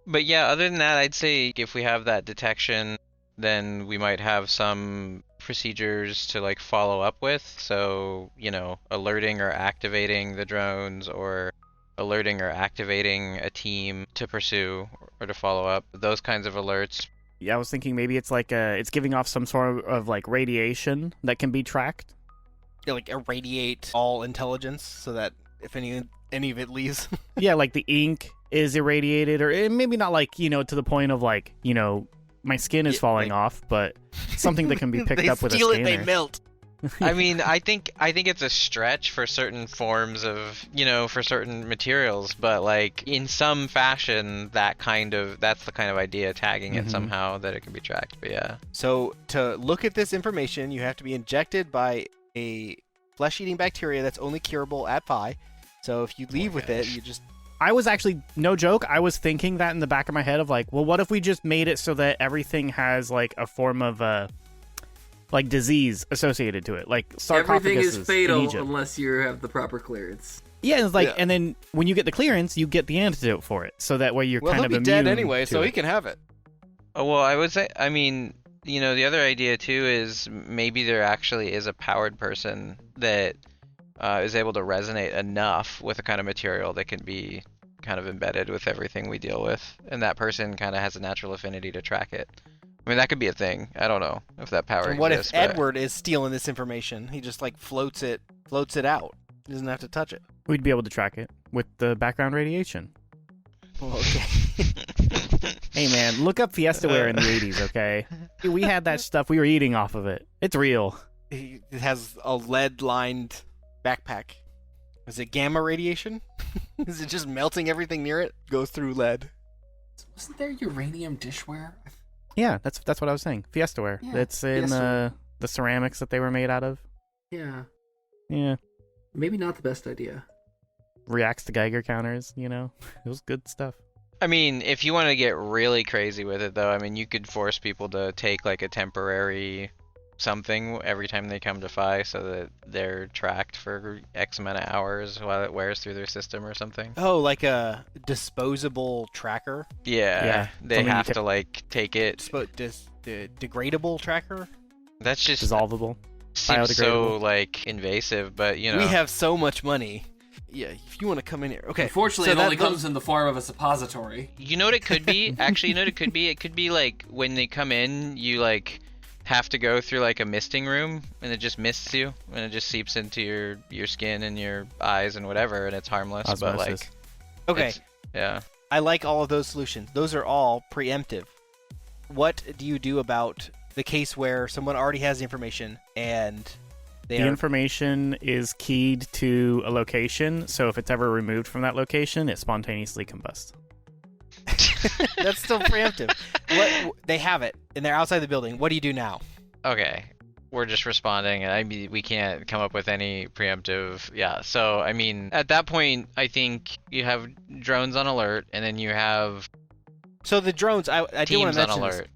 But yeah, other than that, I'd say if we have that detection, then we might have some procedures to like follow up with. So, you know, alerting or activating the drones, or alerting or activating a team to pursue or to follow up. Those kinds of alerts. Yeah, I was thinking maybe it's like it's giving off some sort of like radiation that can be tracked. Yeah, like irradiate all intelligence so that if any of it leaves. Yeah, like the ink is irradiated, or maybe not like, you know, to the point of like, you know, my skin is Yeah, falling like- off, but something that can be picked they up with a steal scanner. it, they melt. I mean, I think it's a stretch for certain forms of, you know, for certain materials, but like in some fashion, that's the kind of idea, tagging it Mhm. somehow that it can be tracked. But yeah. So to look at this information, you have to be injected by a flesh-eating bacteria that's only curable at Phi. So if you leave with it, gosh. you just... I was actually, no joke, I was thinking that in the back of my head of like, well, what if we just made it so that everything has like a form of like disease associated to it, like sarcophaguses Everything is fatal in Egypt. unless you have the proper clearance. Yeah, it's like, Yeah. and then when you get the clearance, you get the antidote for it, so that way you're Well, kind he'll of be immune dead anyway, to so it. he can have it. Oh, well, I would say, I mean, you know, the other idea too is maybe there actually is a powered person that is able to resonate enough with a kind of material that can be kind of embedded with everything we deal with, and that person kind of has a natural affinity to track it. I mean, that could be a thing. I don't know if that power And what if exists. but- Edward is stealing this information? He just like floats it out. He doesn't have to touch it. We'd be able to track it with the background radiation. Well, okay. Hey man, look up Fiestaware in the 80s, okay? We had that stuff. We were eating off of it. It's real. It has a lead-lined backpack. Is it gamma radiation? Is it just melting everything near it? Goes through lead. Wasn't there uranium dishware? Yeah, that's what I was saying. Fiestaware. Yeah, It's in Fiestaware. the ceramics that they were made out of. Yeah. Yeah. Maybe not the best idea. Reacts to Geiger counters, you know? It was good stuff. I mean, if you want to get really crazy with it, though, I mean, you could force people to take like a temporary something every time they come to Phi so that they're tracked for X amount of hours while it wears through their system or something. Oh, like a disposable tracker? Yeah, they something you have can- to like take it. Degradable tracker? That's just Dissolvable. seems so biodegradable. like invasive, but you know. We have so much money. Yeah, if you want to come in here. Okay. Unfortunately, so it only that- comes in the form of a suppository. You know what it could be? Actually, you know what it could be? It could be like when they come in, you like have to go through like a misting room and it just mists you and it just seeps into your skin and your eyes and whatever and it's harmless. But Osmosis. like Okay. it's- yeah. I like all of those solutions. Those are all preemptive. What do you do about the case where someone already has the information and they The are... information is keyed to a location, so if it's ever removed from that location, it spontaneously combusts. That's still preemptive. They have it and they're outside the building. What do you do now? Okay. We're just responding. I mean, we can't come up with any preemptive. Yeah. So, I mean, at that point, I think you have drones on alert and then you have So the drones, I do want teams to on mention this. alert.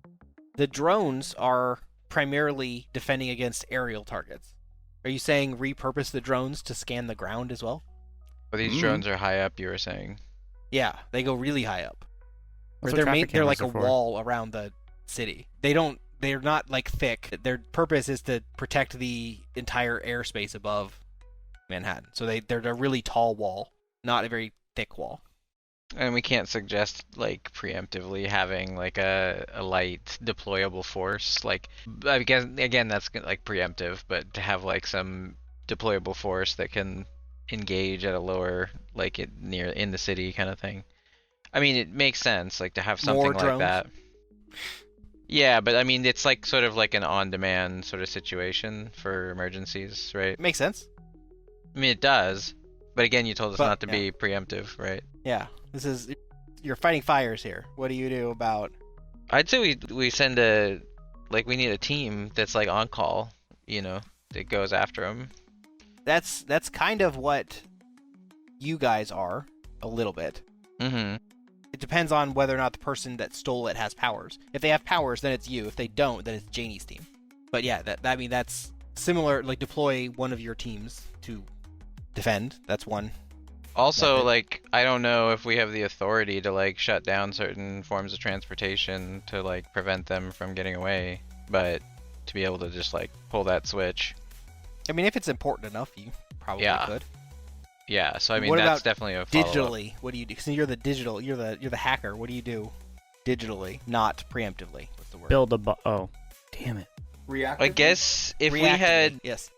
The drones are primarily defending against aerial targets. Are you saying repurpose the drones to scan the ground as well? But these drones are high up, you were saying. Yeah, they go really high up. Or That's what traffic they're like a cameras are for. wall around the city. They're not like thick. Their purpose is to protect the entire airspace above Manhattan. So they're a really tall wall, not a very thick wall. And we can't suggest like preemptively having like a light deployable force. Like I guess again that's like preemptive, but to have like some deployable force that can engage at a lower like near in the city kind of thing. I mean it makes sense like to have something More like drones? that. Yeah, but I mean it's like sort of like an on-demand sort of situation for emergencies, right? Makes sense. I mean it does, but again you told us But- not to yeah. be preemptive, right? Yeah, you're fighting fires here. What do you do about? I'd say we send we need a team that's like on call, you know, that goes after them. That's kind of what you guys are a little bit. Mm-hmm. It depends on whether or not the person that stole it has powers. If they have powers, then it's you. If they don't, then it's Janie's team. But yeah, that's similar. Like deploy one of your teams to defend. That's one. Also, Method. like I don't know if we have the authority to like shut down certain forms of transportation to like prevent them from getting away, but to be able to just like pull that switch. I mean, if it's important enough, you probably Yeah. could. Yeah, so I mean What that's about definitely a follow-up. Digitally, what do you do? So you're the hacker. What do you do digitally, not preemptively? What's the word? Build a oh, damn it. Reactive. I guess if we Reactively, had yes.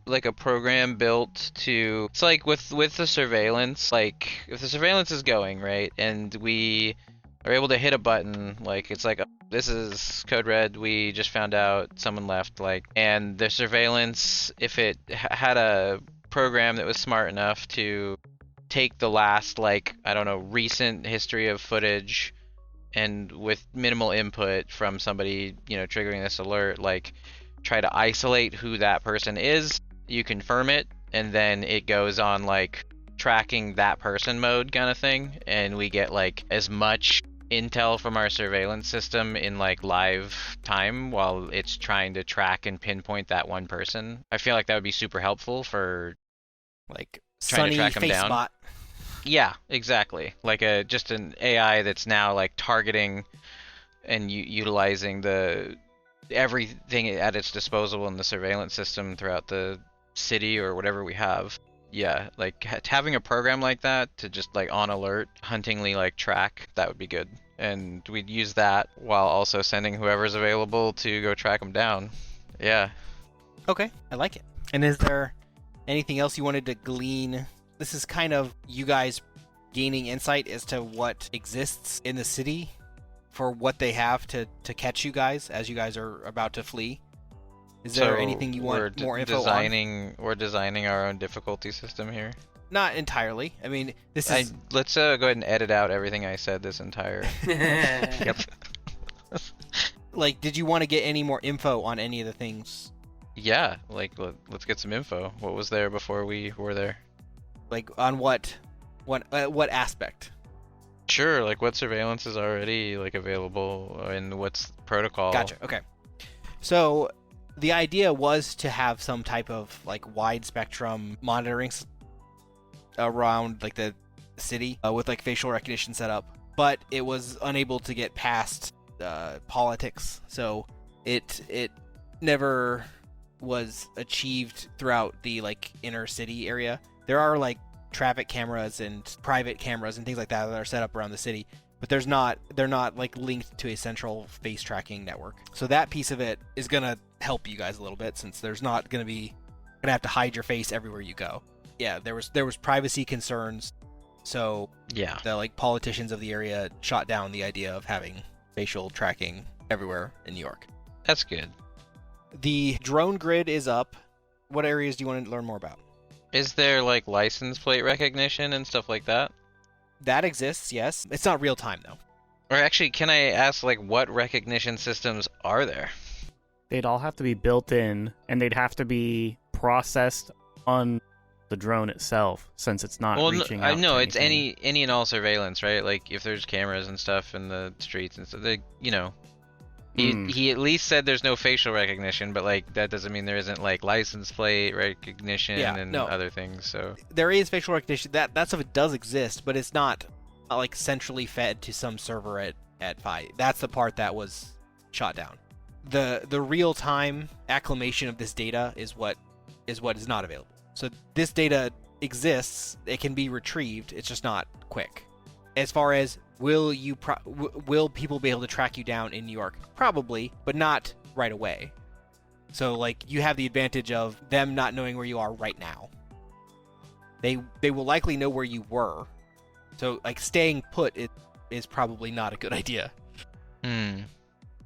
like a program built to it's like with the surveillance, like if the surveillance is going right and we are able to hit a button, like it's like this is code red, we just found out someone left, like, and the surveillance, if it had a program that was smart enough to take the last like I don't know recent history of footage and with minimal input from somebody, you know, triggering this alert, like try to isolate who that person is, you confirm it, and then it goes on like tracking that person mode kind of thing, and we get like as much intel from our surveillance system in like live time while it's trying to track and pinpoint that one person. I feel like that would be super helpful for Like trying to Sunny track 'em down. FaceBot. yeah, exactly. Like just an AI that's now like targeting and utilizing the everything at its disposal in the surveillance system throughout the city or whatever we have. Yeah, like having a program like that to just like on alert, huntingly like track, that would be good. And we'd use that while also sending whoever's available to go track them down. Yeah. Okay, I like it. And is there anything else you wanted to glean? This is kind of you guys gaining insight as to what exists in the city for what they have to catch you guys as you guys are about to flee. Is there anything you want more info on? We're designing our own difficulty system here. Not entirely. I mean, this is... Let's go ahead and edit out everything I said this entire... Yep. Like, did you want to get any more info on any of the things? Yeah, like let's get some info. What was there before we were there? Like, on what aspect? Sure, like what surveillance is already like available and what's protocol. Gotcha. Okay. So The idea was to have some type of like wide spectrum monitoring around like the city with like facial recognition set up, but it was unable to get past politics, so it never was achieved throughout the like inner city area. There are like traffic cameras and private cameras and things like that that are set up around the city, but they're not like linked to a central face tracking network. So that piece of it is gonna help you guys a little bit, since there's not gonna have to hide your face everywhere you go. Yeah, there was privacy concerns, so Yeah. the like politicians of the area shot down the idea of having facial tracking everywhere in New York. That's good. The drone grid is up. What areas do you want to learn more about? Is there like license plate recognition and stuff like that? That exists, yes. It's not real time though. Or actually, can I ask like what recognition systems are there? They'd all have to be built in, and they'd have to be processed on the drone itself, since it's not reaching out. I know to it's anything. any and all surveillance, right? Like if there's cameras and stuff in the streets and stuff, he at least said there's no facial recognition, but like that doesn't mean there isn't like license plate recognition and other things. So There is facial recognition. That stuff does exist, but it's not like centrally fed to some server at Phi. That's the part that was shot down. The real time acclimation of this data is what is not available. So this data exists. It can be retrieved. It's just not quick. As far as will people be able to track you down in New York? Probably, but not right away. So like you have the advantage of them not knowing where you are right now. They will likely know where you were. So like staying put is probably not a good idea.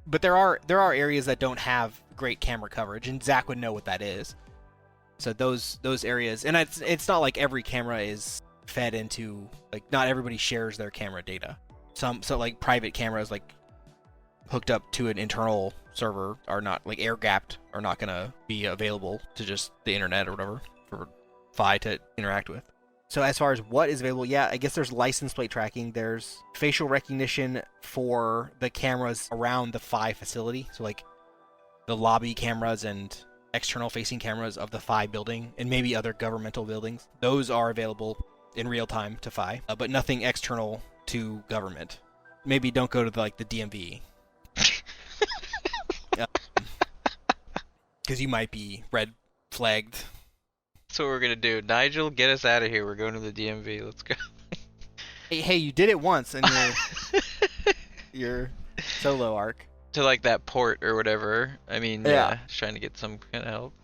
But there are areas that don't have great camera coverage, and Zach would know what that is. So those areas, and it's not like every camera is fed into, like, not everybody shares their camera data. So like private cameras like hooked up to an internal server are not, like, air gapped, are not gonna be available to just the internet or whatever for Phi to interact with. So as far as what is available, yeah, I guess there's license plate tracking. There's facial recognition for the cameras around the Phi facility. So like the lobby cameras and external facing cameras of the Phi building and maybe other governmental buildings. Those are available in real time to Phi, but nothing external to government. Maybe don't go to the DMV. Because you might be red flagged. that's what we're gonna do. Nigel, get us out of here. We're going to the DMV. Let's go. Hey, you did it once in your solo arc. To like that port or whatever. I mean, yeah, just trying to get some kind of help.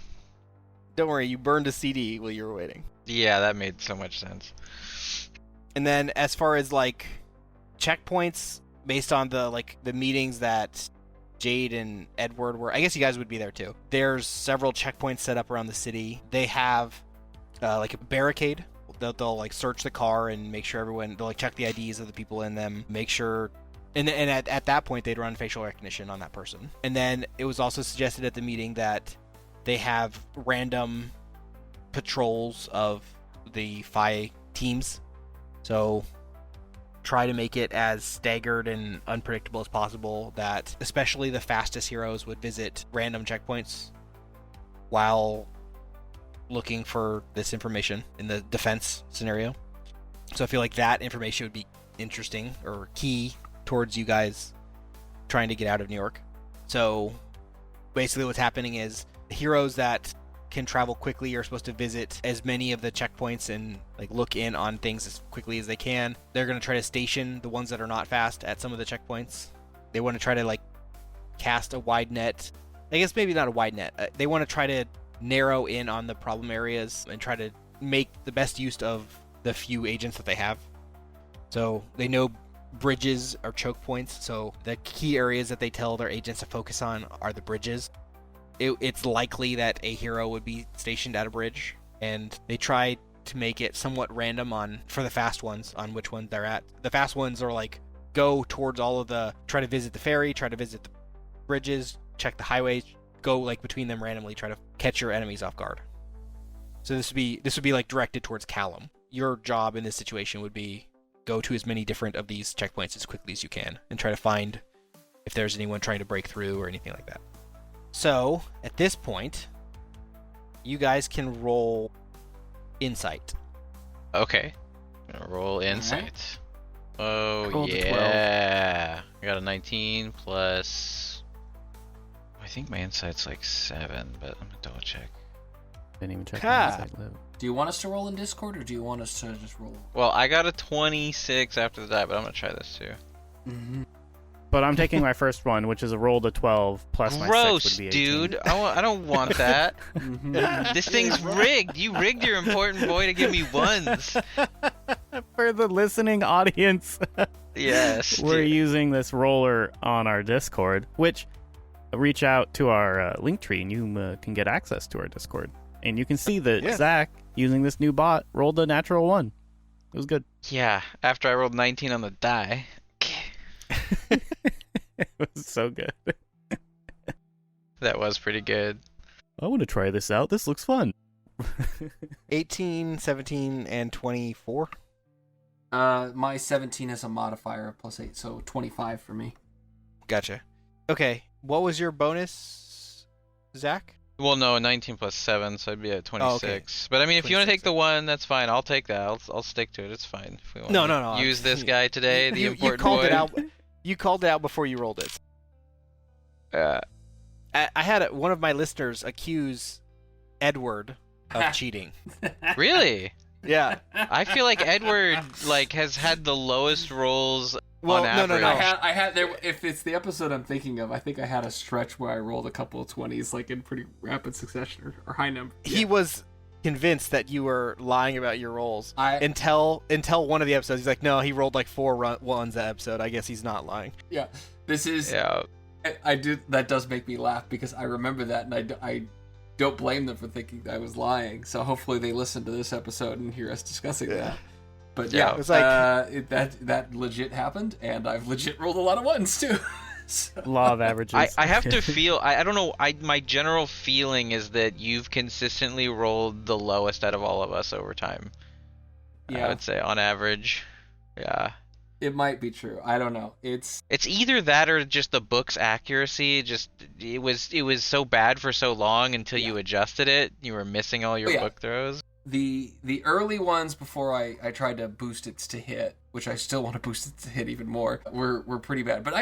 Don't worry, you burned a CD while you were waiting. Yeah, that made so much sense. And then as far as like checkpoints based on the meetings that Jade and Edward were, I guess you guys would be there too. There's several checkpoints set up around the city. They have like a barricade. They'll like search the car and make sure they'll like check the IDs of the people in them, make sure, and at that point they'd run facial recognition on that person. And then it was also suggested at the meeting that they have random patrols of the Phi teams. So try to make it as staggered and unpredictable as possible, that especially the fastest heroes would visit random checkpoints while looking for this information in the defense scenario. So I feel like that information would be interesting or key towards you guys trying to get out of New York. So basically what's happening is the heroes that can travel quickly are supposed to visit as many of the checkpoints and like look in on things as quickly as they can. They're going to try to station the ones that are not fast at some of the checkpoints. They want to try to like cast a wide net. I guess maybe not a wide net. They want to try to narrow in on the problem areas and try to make the best use of the few agents that they have. So they know bridges are choke points, so the key areas that they tell their agents to focus on are the bridges. It's likely that a hero would be stationed at a bridge, and they try to make it somewhat random for the fast ones on which ones they're at. The fast ones are like go towards try to visit the ferry, try to visit the bridges, check the highways, go like between them randomly, try to catch your enemies off guard. So this would be like directed towards Callum. Your job in this situation would be go to as many different of these checkpoints as quickly as you can and try to find if there's anyone trying to break through or anything like that. So, at this point, you guys can roll insight. Okay. Gonna roll insight. Oh, Rolled a 12. yeah. I got a 19 plus... I think my insight's like 7, but I'm gonna double check. Didn't even check Ha. my insight level. Do you want us to roll in Discord, or do you want us to just roll? Well, I got a 26 after the die, but I'm gonna try this too. Mm-hmm. But I'm taking my first one, which is a roll to 12 plus my 6 Gross, would be 18. dude. I don't want that. This thing's rigged. You rigged your important boy to give me ones. For the listening audience, Yes. we're dude. using this roller on our Discord, which reach out to our link tree and you can get access to our Discord. And you can see that Yeah. Zach, using this new bot, rolled a natural 1. It was good. Yeah, after I rolled 19 on the die. It was so good. That was pretty good. I want to try this out. This looks fun. 18, 17, and 24. My 17 has a modifier of +8, so 25 for me. Gotcha. Okay, what was your bonus, Zach? Well, no, 19 plus 7, so I'd be at 26. okay. But I mean, if you want to 26, take the one, that's fine. I'll take that. I'll stick to it. It's fine. If we want No, to no. use this guy today, the you important called boy. it out. You called it out before you rolled it. Uh, I had one of my listeners accuse Edward of cheating. really? Yeah. I feel like Edward has had the lowest rolls Well, on no, average. no. I had there. If it's the episode I'm thinking of, I think I had a stretch where I rolled a couple of 20s, like in pretty rapid succession or high number. He was convinced that you were lying about your rolls I until one of the episodes. He's like, no, he rolled like 4 ones that episode. I guess he's not lying. yeah. This is Yeah. I do that does make me laugh because I remember that, and I don't blame them for thinking that I was lying. So hopefully they listen to this episode and hear us discussing that. But Yeah, yeah, it's like- that legit happened, and I've legit rolled a lot of ones too. So- Law of averages. I have to feel I don't know my general feeling is that you've consistently rolled the lowest out of all of us over time. I yeah, would say on average. Yeah. it might be true. I don't know. It's Either that or just the book's accuracy. Just it was so bad for so long until you adjusted it. You were missing all your Oh, yeah. book throws. the early ones before I tried to boost it to hit, which I still want to boost it to hit even more, were pretty bad. But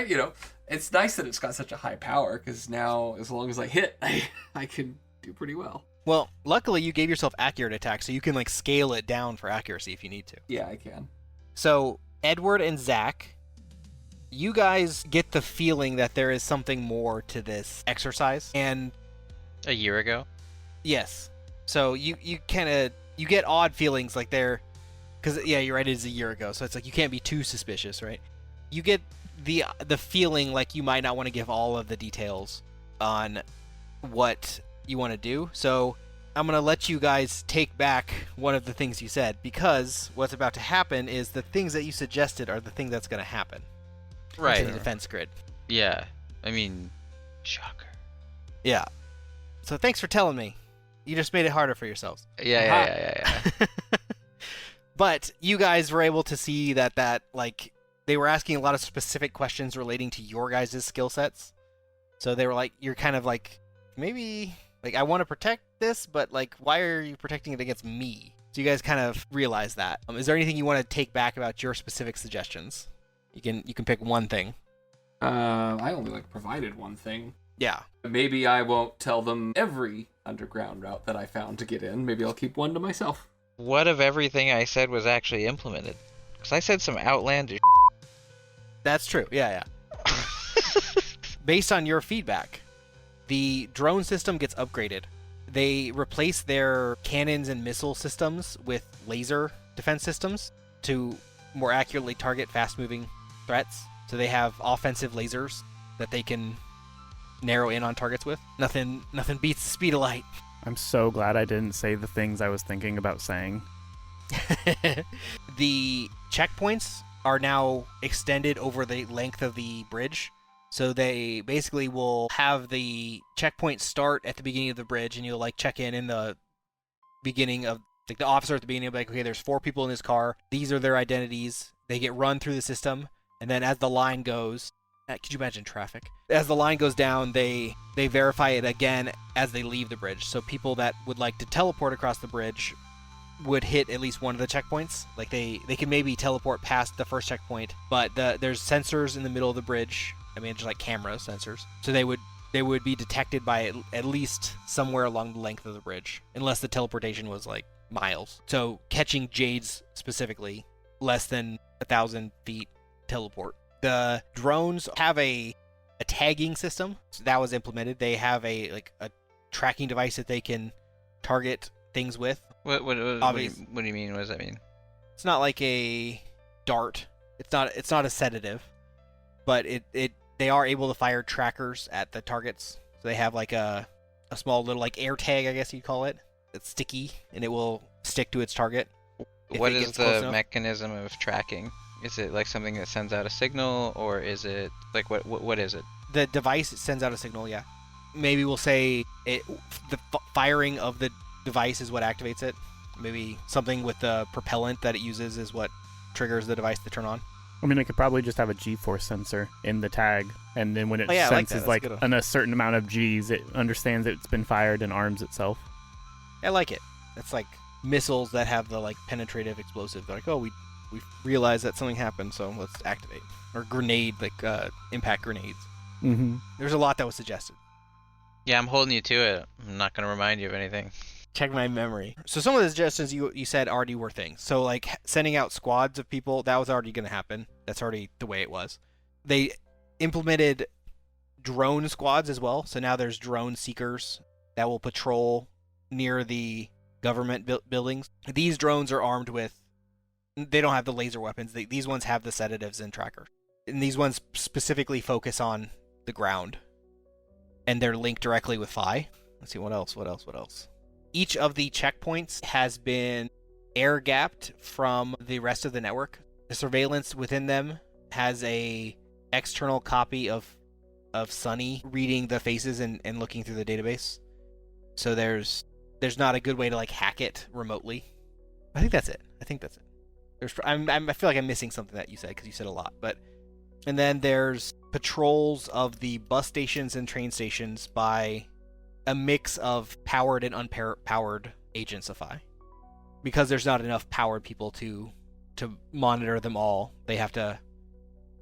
it's nice that it's got such a high power, because now as long as I hit, I can do pretty well. Well, luckily you gave yourself accurate attack, so you can like scale it down for accuracy if you need to. Yeah, I can. So Edward and Zach, you guys get the feeling that there is something more to this exercise, and A year ago. yes, so you kind of you get odd feelings like they're, because yeah, you're right, it is a year ago, so it's like you can't be too suspicious, right? You get the feeling like you might not want to give all of the details on what you want to do, so I'm going to let you guys take back one of the things you said, because what's about to happen is the things that you suggested are the thing that's going to happen to Right. the defense grid. Yeah. I mean, shocker. Yeah. So thanks for telling me. You just made it harder for yourselves. Yeah. But you guys were able to see that like they were asking a lot of specific questions relating to your guys' skill sets. So they were like, you're kind of like, maybe like I want to protect this, but like why are you protecting it against me? So you guys kind of realize that. Is there anything you want to take back about your specific suggestions? You can pick one thing. I only provided one thing. Yeah. Maybe I won't tell them every underground route that I found to get in. Maybe I'll keep one to myself. What of everything I said was actually implemented? Because I said some outlandish. That's true. Yeah. Based on your feedback, the drone system gets upgraded. They replace their cannons and missile systems with laser defense systems to more accurately target fast-moving threats. So they have offensive lasers that they can narrow in on targets with. Nothing beats the speed of light. I'm so glad I didn't say the things I was thinking about saying. The checkpoints are now extended over the length of the bridge. So they basically will have the checkpoint start at the beginning of the bridge, and you'll check in the beginning of the officer at the beginning will be like, okay, there's 4 people in this car. These are their identities. They get run through the system, and then as the line goes, Could you imagine traffic? As the line goes down, they verify it again as they leave the bridge. So people that would like to teleport across the bridge would hit at least one of the checkpoints. Like they can maybe teleport past the first checkpoint, but there's sensors in the middle of the bridge. I mean, just like camera sensors. So they would be detected by at least somewhere along the length of the bridge, unless the teleportation was like miles. So catching Jades specifically, less than 1,000 feet teleport. The drones have a tagging system that was implemented. They have a tracking device that they can target things with. What do you mean? What does that mean? It's not like a dart. It's not a sedative, but they are able to fire trackers at the targets. So they have like a small little like air tag, I guess you'd call it. It's sticky and it will stick to its target. What is the mechanism of tracking? Is it like something that sends out a signal, or is it like what is it? The device sends out a signal, yeah. Maybe we'll say the firing of the device is what activates it. Maybe something with the propellant that it uses is what triggers the device to turn on. I mean, it could probably just have a G-force sensor in the tag, and then when it senses like a certain amount of Gs, it understands it's been fired and arms itself. I like it. It's like missiles that have the like penetrative explosive. They're like, oh, we realized that something happened, so let's activate. Or grenade, like impact grenades. Mm-hmm. There's a lot that was suggested. Yeah, I'm holding you to it. I'm not going to remind you of anything. Check my memory. So some of the suggestions you said already were things. So like sending out squads of people, that was already going to happen. That's already the way it was. They implemented drone squads as well. So now there's drone seekers that will patrol near the government buildings. These drones are armed with, they don't have the laser weapons. These ones have the sedatives and tracker. And these ones specifically focus on the ground. And they're linked directly with Phi. Let's see, what else? Each of the checkpoints has been air-gapped from the rest of the network. The surveillance within them has a external copy of Sunny reading the faces and looking through the database. So there's not a good way to like hack it remotely. I think that's it. I feel like I'm missing something that you said because you said a lot. And then there's patrols of the bus stations and train stations by a mix of powered and unpowered agents of Phi. Because there's not enough powered people to monitor them all, they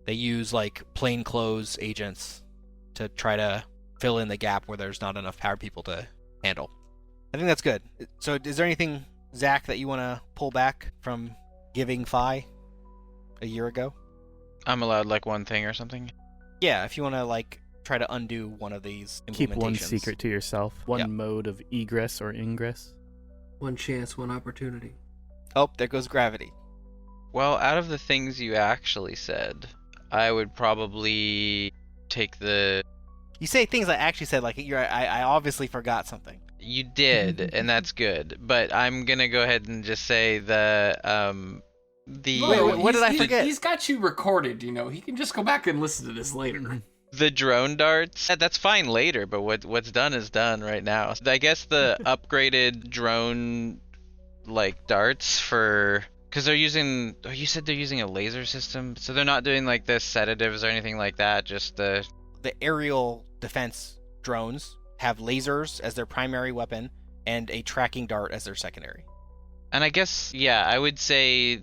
use like plainclothes agents to try to fill in the gap where there's not enough powered people to handle. I think that's good. So is there anything, Zach, that you want to pull back from giving Phi a year ago? I'm allowed like one thing or something? Yeah, if you want to like try to undo one of these implementations. Keep one secret to yourself. One mode of egress or ingress. One chance, one opportunity. Oh, there goes gravity. Well, out of the things you actually said, I would probably take the... You say things I actually said, like I obviously forgot something. You did, and that's good. But I'm gonna go ahead and just say what did I forget? He's got you recorded, He can just go back and listen to this later. The drone darts, that's fine later, but what's done is done right now. I guess the upgraded drone like darts for... Because they're using... Oh, you said they're using a laser system? So they're not doing like the sedatives or anything like that, just the... The aerial defense drones have lasers as their primary weapon and a tracking dart as their secondary. And I guess, yeah, I would say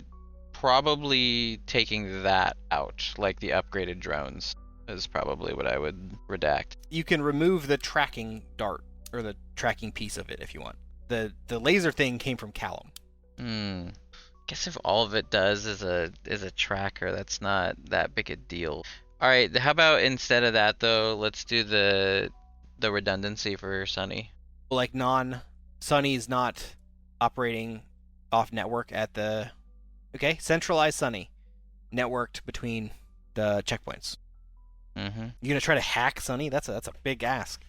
probably taking that out, like the upgraded drones, is probably what I would redact. You can remove the tracking dart, or the tracking piece of it if you want. The laser thing came from Callum. Guess if all of it does is a tracker, that's not that big a deal. Alright, how about instead of that though, let's do the redundancy for Sunny. Like Sunny's not operating off network at the... Okay, centralized Sunny. Networked between the checkpoints. Mm-hmm. You gonna try to hack Sunny? That's a big ask.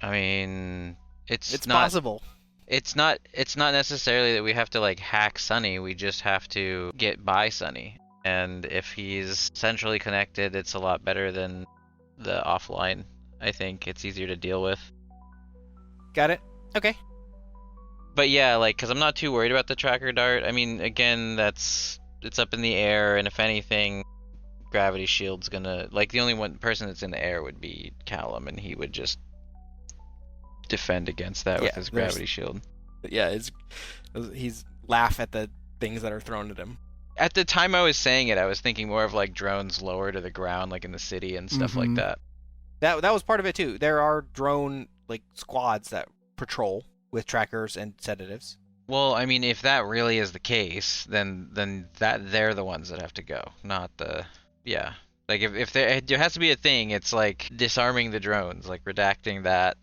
I mean, it's not possible. It's not necessarily that we have to like hack Sunny. We just have to get by Sunny. And if he's centrally connected, it's a lot better than the offline. I think it's easier to deal with. Got it. Okay. But yeah, like, because I'm not too worried about the tracker dart. I mean, again, it's up in the air, and if anything, gravity shield's gonna, like, the only one person that's in the air would be Callum, and he would just defend against that with his gravity shield. Yeah, he's laugh at the things that are thrown at him. At the time I was saying it, I was thinking more of like drones lower to the ground, like in the city and stuff like that. That was part of it too. There are drone like squads that patrol with trackers and sedatives. Well, I mean, if that really is the case, then they're the ones that have to go, not the Like if there has to be a thing, it's like disarming the drones, like redacting that.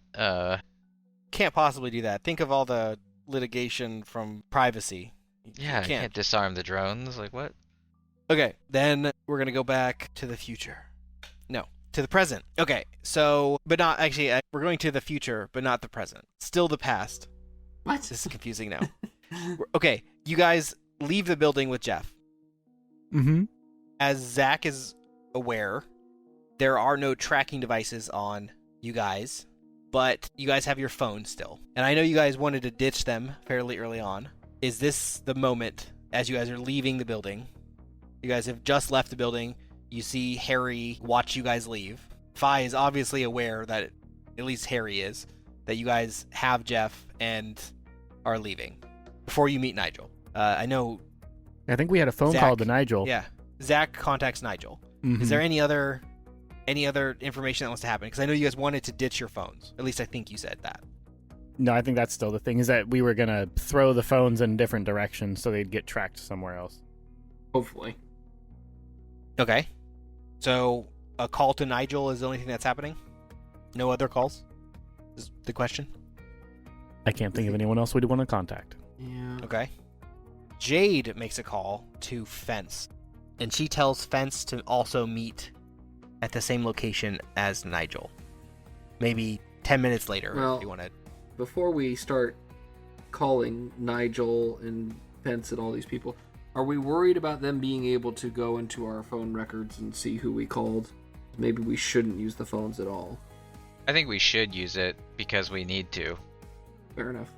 Can't possibly do that. Think of all the litigation from privacy. Yeah, I can't disarm the drones. Like what? Okay, then we're gonna go back to the future. No, to the present. Okay, so but not actually. We're going to the future, but not the present. Still the past. What? This is confusing now. Okay, you guys leave the building with Geoff. Mm-hmm. As Zach is aware, there are no tracking devices on you guys, but you guys have your phone still. And I know you guys wanted to ditch them fairly early on. Is this the moment, as you guys are leaving the building? You guys have just left the building. You see Harry watch you guys leave. Fi is obviously aware that, at least Harry is, that you guys have Geoff and are leaving before you meet Nigel. I know. I think we had a phone call to Nigel. Yeah, Zach contacts Nigel. Mm-hmm. Is there any other information that wants to happen? Because I know you guys wanted to ditch your phones. At least I think you said that. No, I think that's still the thing, is that we were going to throw the phones in different directions so they'd get tracked somewhere else. Hopefully. Okay. So a call to Nigel is the only thing that's happening? No other calls? Is the question? I can't think of anyone else we'd want to contact. Yeah. Okay. Jade makes a call to Fence, and she tells Fence to also meet at the same location as Nigel. Maybe 10 minutes later, Well, if you want to. Before we start calling Nigel and Pence and all these people, are we worried about them being able to go into our phone records and see who we called? Maybe we shouldn't use the phones at all. I think we should use it because we need to. Fair enough.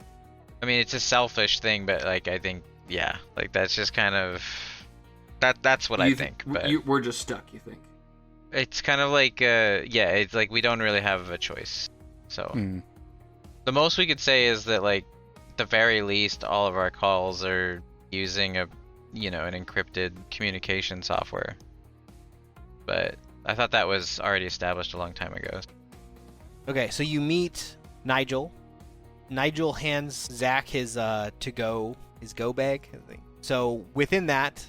I mean, it's a selfish thing, but like I think, yeah, like that's just kind of that's what I think. But we're just stuck. You think? It's kind of like it's like we don't really have a choice. So the most we could say is that, like, at the very least, all of our calls are using an encrypted communication software. But I thought that was already established a long time ago. Okay, so you meet Nigel. Nigel hands Zach his go bag. So within that,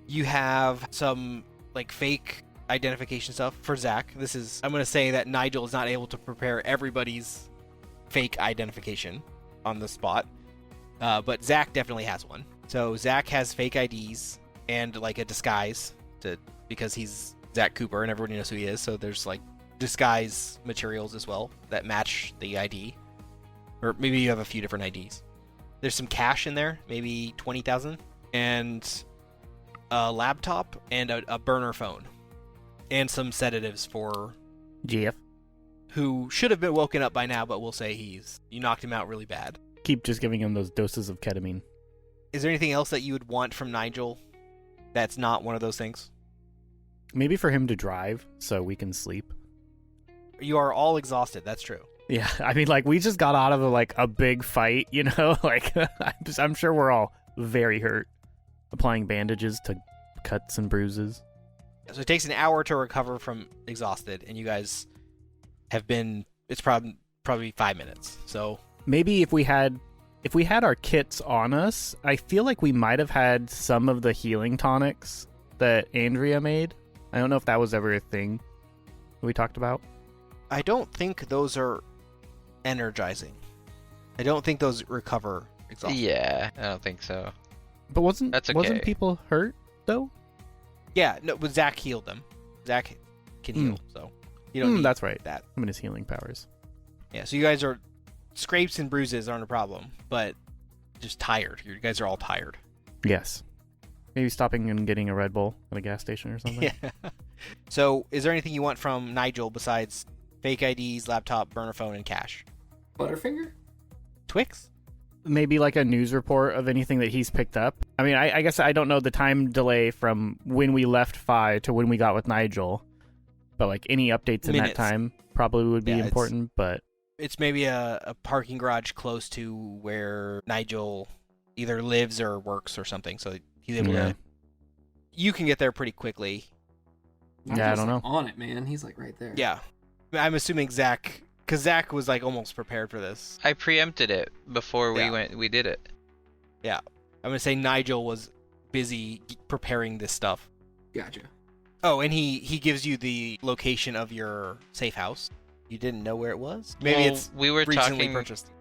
you have some like fake identification stuff for Zach. I'm going to say that Nigel is not able to prepare everybody's fake identification on the spot, but Zach definitely has one. So Zach has fake IDs and like a disguise because he's Zach Cooper and everybody knows who he is. So there's like disguise materials as well that match the ID, or maybe you have a few different IDs. There's some cash in there, maybe 20,000, and a laptop and a burner phone, and some sedatives for Geoff. Who should have been woken up by now, but we'll say you knocked him out really bad. Keep just giving him those doses of ketamine. Is there anything else that you would want from Nigel that's not one of those things? Maybe for him to drive so we can sleep. You are all exhausted, that's true. Yeah, I mean, like, we just got out of a big fight, like, I'm sure we're all very hurt. Applying bandages to cuts and bruises. So it takes an hour to recover from exhausted, and you guys have been, it's probably 5 minutes, so. Maybe if we had our kits on us, I feel like we might have had some of the healing tonics that Andrea made. I don't know if that was ever a thing we talked about. I don't think those are energizing. I don't think those recover exhaustion. Yeah, I don't think so. But wasn't people hurt though? Yeah, no, but Zach healed them. Zach can heal, so you don't need that's right. that. I mean, his healing powers. Yeah, so you guys are scrapes and bruises aren't a problem, but just tired. You guys are all tired. Yes. Maybe stopping and getting a Red Bull at a gas station or something. Yeah. So, is there anything you want from Nigel besides fake IDs, laptop, burner phone, and cash? Butterfinger? Twix? Maybe like a news report of anything that he's picked up I mean, I guess I don't know the time delay from when we left Phi to when we got with Nigel, but like any updates in Minutes. that time probably would be Yeah, important. But It's maybe a parking garage close to where Nigel either lives or works or something, so he's able Yeah. to. You can get there pretty quickly. Yeah, I don't know. On it, man. He's like right there. Yeah, I'm assuming Zach, because Zach was like almost prepared for this. I preempted it before Yeah. we did it. I'm gonna say Nigel was busy preparing this stuff. Gotcha. Oh, and he gives you the location of your safe house. You didn't know where it was? Maybe Well, it's we were recently talking. purchased.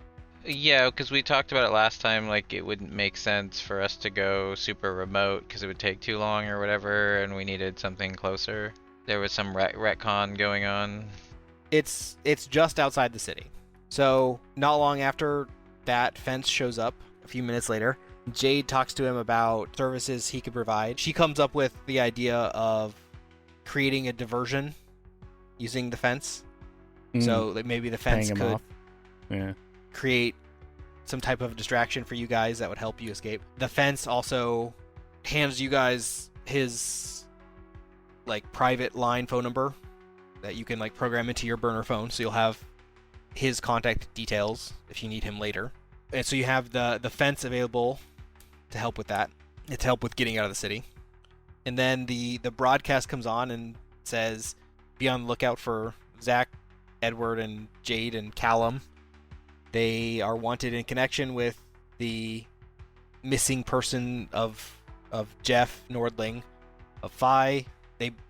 Yeah, because we talked about it last time. Like, it wouldn't make sense for us to go super remote because it would take too long or whatever, and we needed something closer. There was some retcon going on. It's just outside the city. So not long after that fence shows up, a few minutes later, Jade talks to him about services he could provide. She comes up with the idea of creating a diversion using the fence. So that maybe the fence paying him could off. Yeah. create some type of distraction for you guys that would help you escape. The fence also hands you guys his like private line phone number that you can like program into your burner phone, so you'll have his contact details if you need him later. And so you have the fence available to help with that. To help with getting out of the city. And then the broadcast comes on and says, be on the lookout for Zach, Edward, and Jade, and Callum. They are wanted in connection with the missing person of Geoff Nordling of Phi.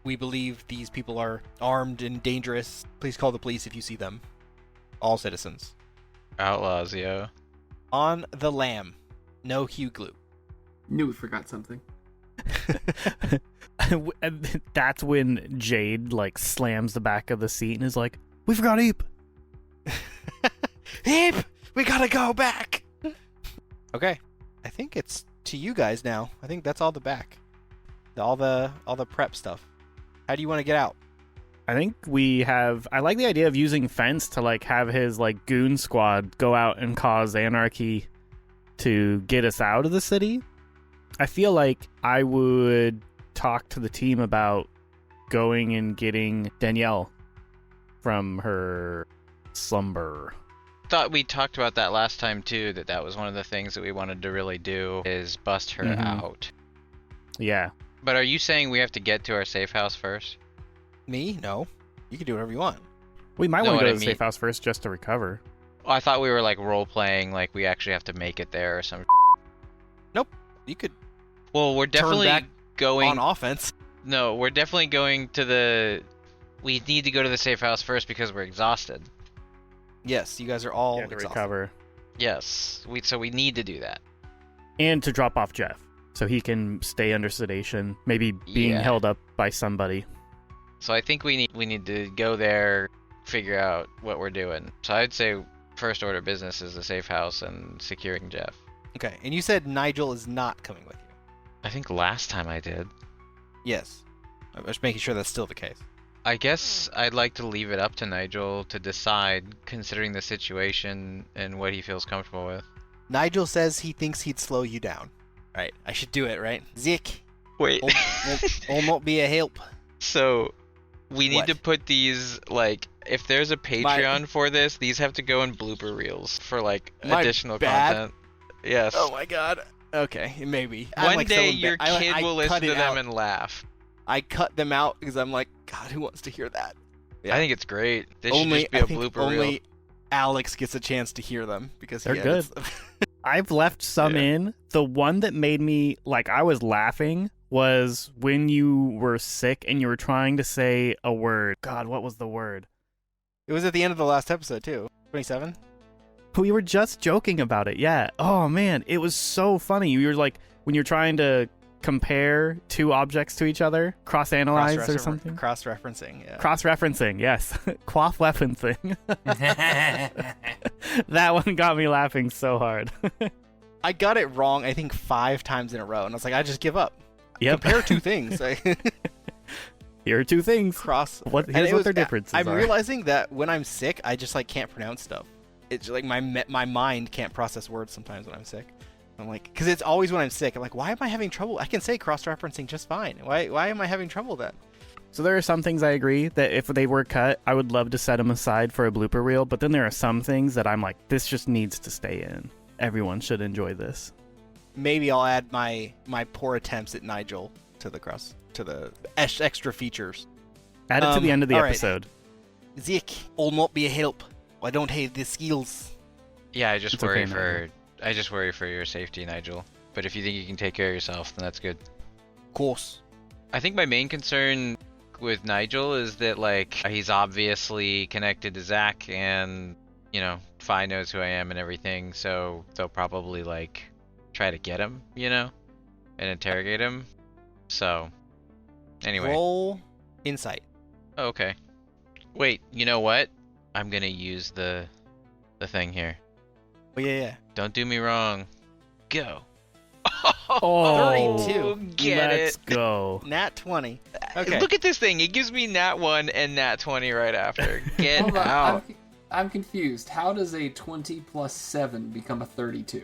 We believe these people are armed and dangerous. Please call the police if you see them. All citizens. Outlaws, yo. On the lam. No Hugh Glue. Knew we forgot something. And that's when Jade like slams the back of the seat and is like, "We forgot Ape." Heap! We gotta go back! Okay. I think it's to you guys now. I think that's all the back. All the prep stuff. How do you want to get out? I think I like the idea of using Fence to like have his like goon squad go out and cause anarchy to get us out of the city. I feel like I would talk to the team about going and getting Danielle from her slumber. Thought we talked about that last time too, that was one of the things that we wanted to really do is bust her out. Yeah. But are you saying we have to get to our safe house first? Me? No. You can do whatever you want. We might No, want to what go I to the mean- safe house first just to recover. Oh, I thought we were like role playing, like we actually have to make it there or some. You could Well, we're definitely back going. on offense. No, we're definitely going to the. We need to go to the safe house first because we're exhausted. Yes, you guys are all Yeah, to exhausted. recover. Yes, so we need to do that. And to drop off Geoff so he can stay under sedation, maybe being Yeah. held up by somebody. So I think we need to go there, figure out what we're doing. So I'd say first order business is the safe house and securing Geoff. Okay, and you said Nigel is not coming with you. I think last time I did. Yes. I'm just making sure that's still the case. I guess I'd like to leave it up to Nigel to decide, considering the situation and what he feels comfortable with. Nigel says he thinks he'd slow you down. Right, I should do it, right? Zick, Wait. will not be a help. So we need What? to put these, like, if there's a Patreon for this, these have to go in blooper reels for like My additional bad. content. Yes. Oh my god. Okay, maybe. I'm One like day so your emba- kid I will cut listen to it them out. and laugh. I cut them out because I'm like, God, who wants to hear that? Yeah. I think it's great. This only should just be I a think blooper only reel. Alex gets a chance to hear them because he They're edits good. them. I've left some Yeah. in. The one that made me, like, I was laughing was when you were sick and you were trying to say a word. God, what was the word? It was at the end of the last episode too. 27. We were just joking about it, yeah. Oh, man, it was so funny. You were like, when you're trying to compare two objects to each other, cross-analyze or something. Cross-referencing. Yeah. Cross-referencing, yes. Quaff weaponcing. That one got me laughing so hard. I got it wrong. I think 5 times in a row, and I was like, I just give up. Yep. Compare two things. Here are two things. Cross. What? and Here's it what was- their differences I'm are. realizing that when I'm sick, I just like can't pronounce stuff. It's like my mind can't process words sometimes when I'm sick. I'm like, because it's always when I'm sick. I'm like, why am I having trouble? I can say cross-referencing just fine. Why am I having trouble then? So there are some things I agree that if they were cut, I would love to set them aside for a blooper reel. But then there are some things that I'm like, this just needs to stay in. Everyone should enjoy this. Maybe I'll add my poor attempts at Nigel to the extra features. Add it to the end of the all right. episode. Zeke, I'll not be a help. I don't have the skills. Yeah, I just It's worry okay, for your safety, Nigel. But if you think you can take care of yourself, then that's good. Of course. I think my main concern with Nigel is that, like, he's obviously connected to Zach, and, you know, Fi knows who I am and everything, so they'll probably, like, try to get him, you know, and interrogate him. So, anyway. Roll insight. Oh, okay. Wait, you know what? I'm gonna use the thing here. Oh, yeah. Don't do me wrong. Go. Oh, 32. Get let's it. go. Nat 20. Okay. Look at this thing. It gives me Nat 1 and Nat 20 right after. Get Hold on, out. I'm confused. How does a 20 plus 7 become a 32?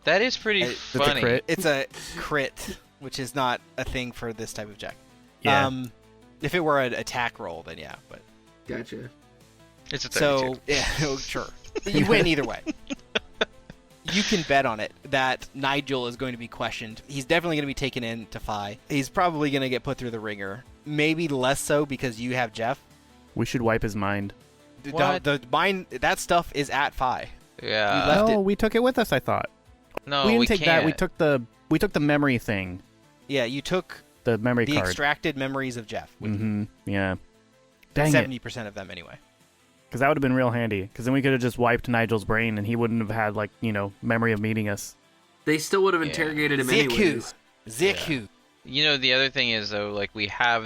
That is pretty It's a funny. crit. It's a crit, which is not a thing for this type of check. Yeah. If it were an attack roll, then yeah, but Gotcha. It's a 32. so yeah, oh, sure. You win either way. You can bet on it that Nigel is going to be questioned. He's definitely going to be taken in to Fi. He's probably going to get put through the ringer. Maybe less so because you have Geoff. We should wipe his mind. What? The mine, that stuff is at Fi. Yeah. left No, it- we took it with us, I thought. No, we didn't take can't. that. We took the memory thing. Yeah, you took The memory the card. extracted memories of Geoff. Mm-hmm. Yeah. Dang it. 70% of them anyway. Because that would have been real handy. Because then we could have just wiped Nigel's brain and he wouldn't have had, like, memory of meeting us. They still would have Yeah. interrogated him Zeku. anyways. Zeku. You know, the other thing is, though, like, we have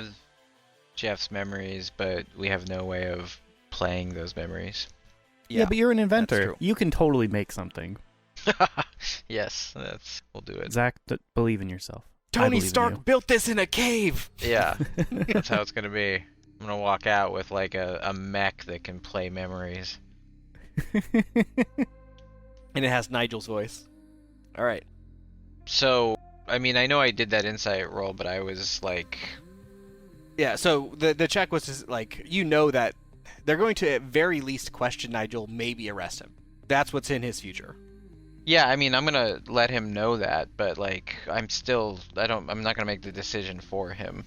Jeff's memories, but we have no way of playing those memories. Yeah, but you're an true. inventor. You can totally make something. Yes, we'll do it. Zach, believe in yourself. I Tony believe in Stark you. built this in a cave. Yeah, that's how it's gonna be. I'm gonna walk out with, like, a mech that can play memories. And it has Nigel's voice. All right. So, I mean, I know I did that insight roll, but I was like, Yeah, so the check was just like, that they're going to at very least question Nigel, maybe arrest him. That's what's in his future. yeah, I mean, I'm gonna let him know that, but, like, I'm not gonna make the decision for him.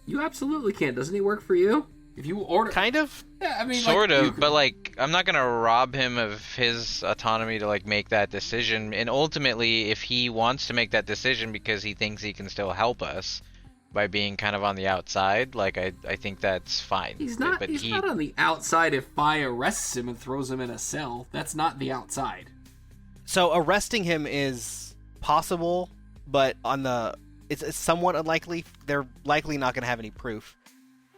You absolutely can. Doesn't he work for you? If you order, Kind of. yeah, I mean, Sort like, of, you could- but, like, I'm not gonna rob him of his autonomy to, like, make that decision. And ultimately, if he wants to make that decision because he thinks he can still help us by being kind of on the outside, like, I think that's fine. he's not. But He's not on the outside. If Fi arrests him and throws him in a cell, that's not the outside. So arresting him is possible, but it's somewhat unlikely. They're likely not going to have any proof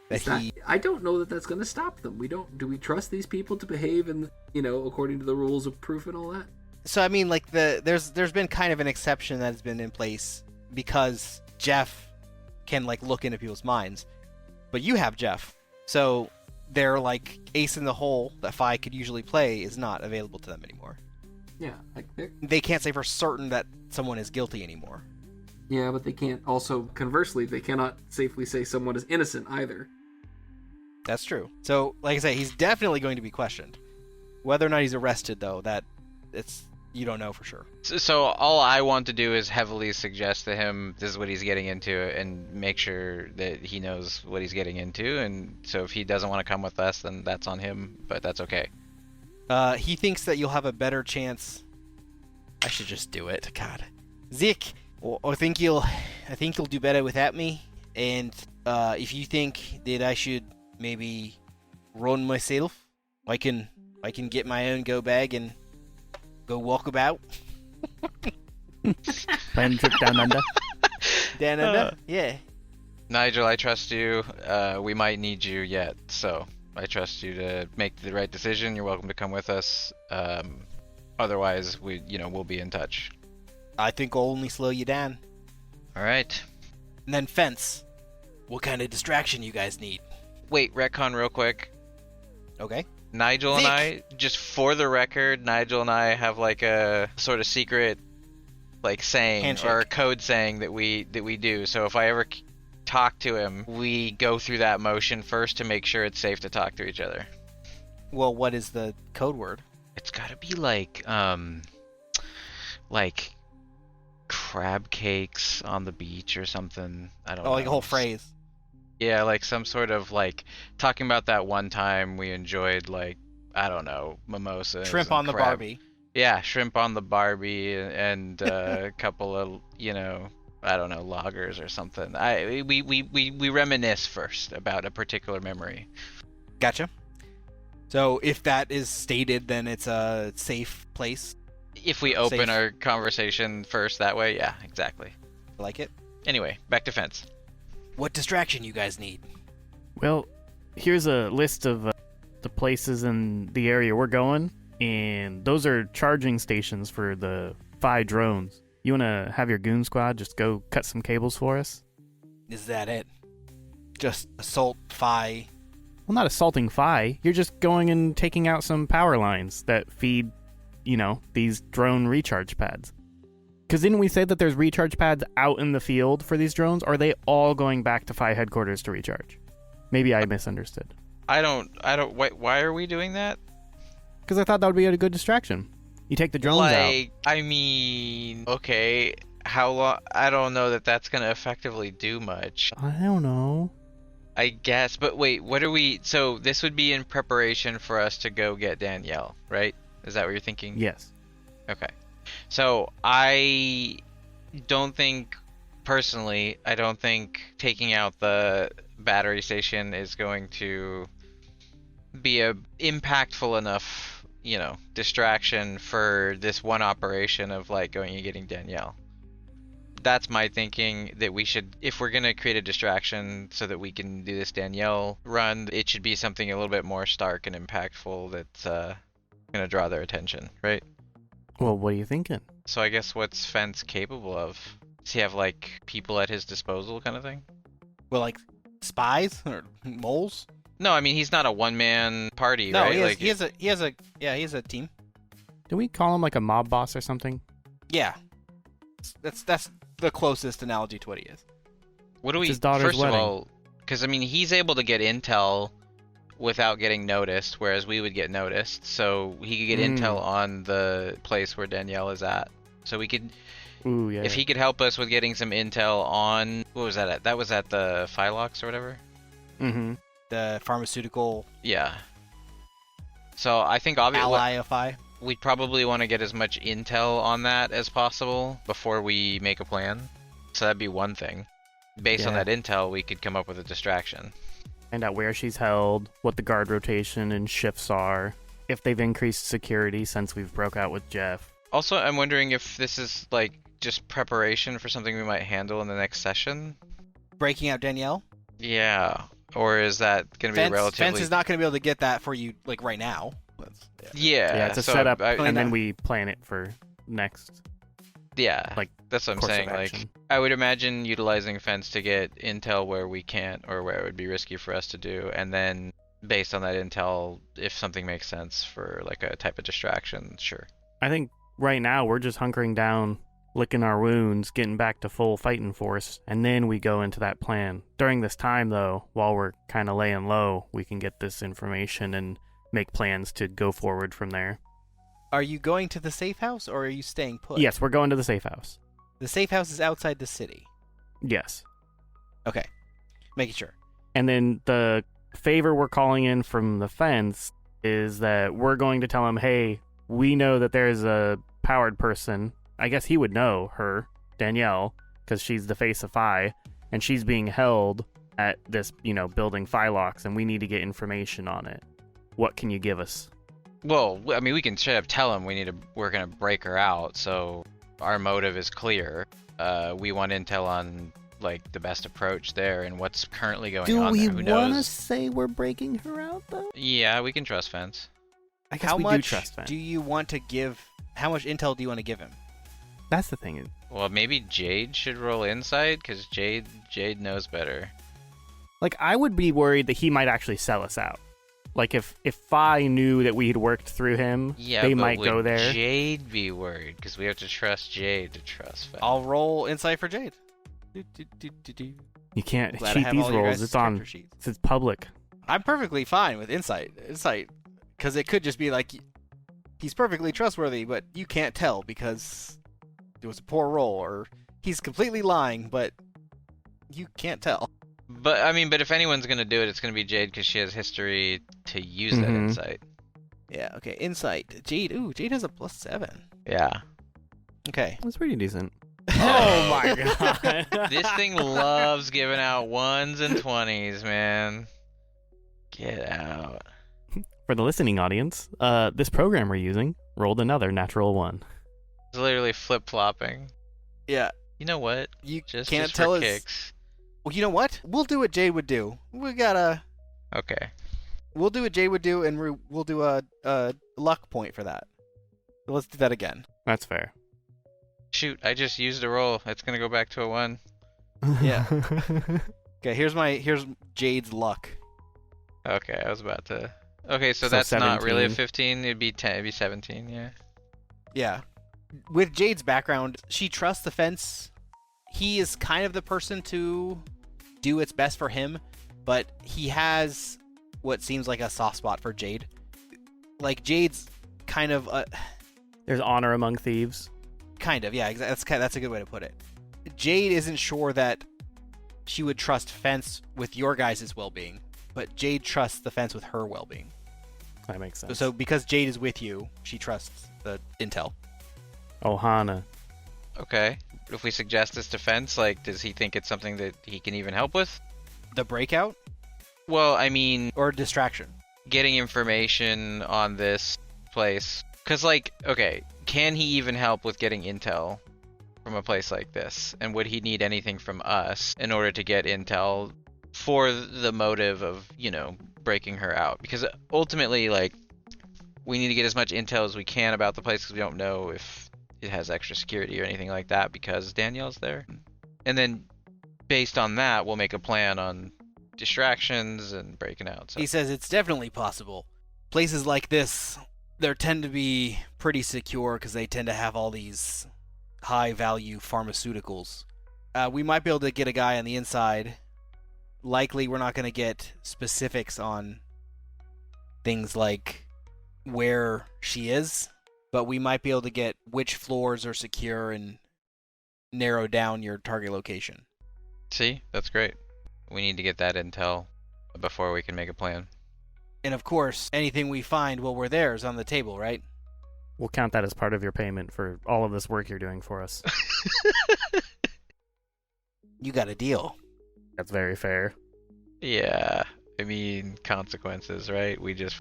that It's not- he. I don't know that that's going to stop them. Do we trust these people to behave in, according to the rules of proof and all that? So I mean, like there's been kind of an exception that has been in place because Geoff can, like, look into people's minds, but you have Geoff, so their, like, ace in the hole that Fi could usually play is not available to them anymore. Yeah, They can't say for certain that someone is guilty anymore. yeah, but they can't. Also, conversely, they cannot safely say someone is innocent either. That's true. So, like I say, he's definitely going to be questioned. Whether or not he's arrested, though, you don't know for sure. So all I want to do is heavily suggest to him this is what he's getting into and make sure that he knows what he's getting into. And so if he doesn't want to come with us, then that's on him, but that's okay. He thinks that you'll have a better chance. I should just do it. God, Zeke, I think you'll do better without me. And if you think that I should maybe run myself, I can get my own go bag and go walk about. Plan a trip down under. Down under? Yeah. Nigel, I trust you. We might need you yet, so I trust you to make the right decision. You're welcome to come with us. Otherwise, we'll be in touch. I think I'll only slow you down. All right. And then Fence. What kind of distraction you guys need? Wait, retcon real quick. Okay. Nigel and I, just for the record, Nigel and I have, like, a sort of secret like saying Handshake. or code saying that we do. So if I ever talk to him, we go through that motion first to make sure it's safe to talk to each other. Well, what is the code word? It's got to be like crab cakes on the beach or something. I don't know. Oh, like a whole phrase. Yeah, like some sort of like talking about that one time we enjoyed, like, I don't know, mimosas. Shrimp and on the crab. Barbie. Yeah, shrimp on the Barbie and a couple of, I don't know, lagers or something. We reminisce first about a particular memory. Gotcha. So if that is stated, then it's a safe place. If we open Safe. our conversation first that way, yeah, exactly. I like it. Anyway, back to fence. What distraction you guys need? Well, here's a list of the places in the area we're going, and those are charging stations for the Phi drones. You want to have your goon squad just go cut some cables for us? Is that it? Just assault Phi? Well, not assaulting Phi. You're just going and taking out some power lines that feed, these drone recharge pads. Because didn't we say that there's recharge pads out in the field for these drones? Or are they all going back to Phi headquarters to recharge? Maybe I misunderstood. Why are we doing that? Because I thought that would be a good distraction. You take the drones out. I mean, okay, how long? I don't know that that's going to effectively do much. I don't know. I guess, but wait, what are we... So this would be in preparation for us to go get Danielle, right? Is that what you're thinking? Yes. Okay. So I don't think, personally, taking out the battery station is going to be a impactful enough, distraction for this one operation of like going and getting Danielle. That's my thinking, that we should, if we're going to create a distraction so that we can do this Danielle run, it should be something a little bit more stark and impactful that's going to draw their attention, right? Well, what are you thinking? So I guess what's Fence capable of? Does he have like people at his disposal kind of thing? Well, like spies or moles? No, I mean he's not a one-man party, No, right? he has a team. Do we call him like a mob boss or something? Yeah. That's the closest analogy to what he is. What do we? It's his daughter's First wedding. of all, because I mean he's able to get intel without getting noticed, whereas we would get noticed. So he could get intel on the place where Danielle is at. So we could, Ooh, yeah. if he could help us with getting some intel on, what was that at? That was at the Phylox or whatever? Mm-hmm. The pharmaceutical Yeah. So I think obviously ally of Phi. we'd probably want to get as much intel on that as possible before we make a plan. So that'd be one thing. Based on Yeah. that intel, we could come up with a distraction. Find out where she's held, what the guard rotation and shifts are, if they've increased security since we've broke out with Geoff. Also, I'm wondering if this is like just preparation for something we might handle in the next session. Breaking out Danielle. Yeah. Or is that going to be relatively... Fence is not going to be able to get that for you like right now. Yeah. Yeah, it's a so setup, I- and then we plan it for next. Yeah. like, that's what I'm course of saying. Like, action. I would imagine utilizing Fence to get intel where we can't or where it would be risky for us to do, and then based on that intel, if something makes sense for like a type of distraction, sure. I think right now we're just hunkering down, licking our wounds, getting back to full fighting force, and then we go into that plan. During this time, though, while we're kind of laying low, we can get this information and make plans to go forward from there. Are you going to the safe house or are you staying put? Yes, we're going to the safe house. The safe house is outside the city. Yes. Okay. Making sure. And then the favor we're calling in from the Fence is that we're going to tell him, hey, we know that there's a powered person. I guess he would know her, Danielle, because she's the face of Phi, and she's being held at this, building Phylox, and we need to get information on it. What can you give us? Well, I mean, we can straight up tell him we're gonna break her out, so our motive is clear. We want intel on like the best approach there and what's currently going on there. Who knows? say we're breaking her out, though? Yeah, we can trust Fence. I guess How we much do trust Fence. do you want to give? How much intel do you want to give him? That's the thing. Well, maybe Jade should roll insight because Jade knows better. Like, I would be worried that he might actually sell us out. Like if Fi knew that we had worked through him, Yeah, they but might would go there. Jade be worried? Because we have to trust Jade to trust Fen. I'll roll insight for Jade. Do. You can't Glad I cheat have these all your rolls. guys' It's on. character sheets. It's public. I'm perfectly fine with insight, because it could just be like he's perfectly trustworthy, but you can't tell because it was a poor roll, or he's completely lying, but you can't tell. But if anyone's gonna do it, it's gonna be Jade because she has history to use that Mhm. insight. Yeah. Okay. Insight. Jade. Ooh, Jade has a +7. Yeah. Okay. That's pretty decent. Oh my god. This thing loves giving out 1s and 20s, man. Get out. For the listening audience, this program we're using rolled another natural 1. It's literally flip flopping. Yeah. You know what? You Just can't for tell us. kicks. Well, you know what? We'll do what Jade would do. We gotta. Okay. We'll do what Jade would do, and we'll do a luck point for that. So let's do that again. That's fair. Shoot, I just used a roll. It's gonna go back to a 1. Yeah. Okay. Here's Jade's luck. Okay, I was about to. Okay, so So that's not really a 17. 15. It'd be 10. It'd be 17. Yeah. Yeah. With Jade's background, she trusts the fence. He is kind of the person to do what's best for him, but he has what seems like a soft spot for Jade. Like Jade's kind of There's honor among thieves. kind of, yeah, that's a good way to put it. Jade isn't sure that she would trust fence with your guys' well-being, but Jade trusts the fence with her well-being. That makes sense. So because Jade is with you, she trusts the intel. Ohana. Okay. If we suggest this defense, like, does he think it's something that he can even help with? The breakout Well, or distraction? getting information on this place. Because, like, okay, can he even help with getting intel from a place like this? And would he need anything from us in order to get intel for the motive of, breaking her out? Because ultimately, like, we need to get as much intel as we can about the place because we don't know if it has extra security or anything like that because Danielle's there. And then based on that, we'll make a plan on distractions and breaking out. So. He says it's definitely possible. Places like this, they tend to be pretty secure because they tend to have all these high-value pharmaceuticals. We might be able to get a guy on the inside. Likely, we're not going to get specifics on things like where she is, but we might be able to get which floors are secure and narrow down your target location. See, that's great. We need to get that intel before we can make a plan. And of course, anything we find while we're there is on the table, right? We'll count that as part of your payment for all of this work you're doing for us. You got a deal. That's very fair. Yeah, consequences, right? We just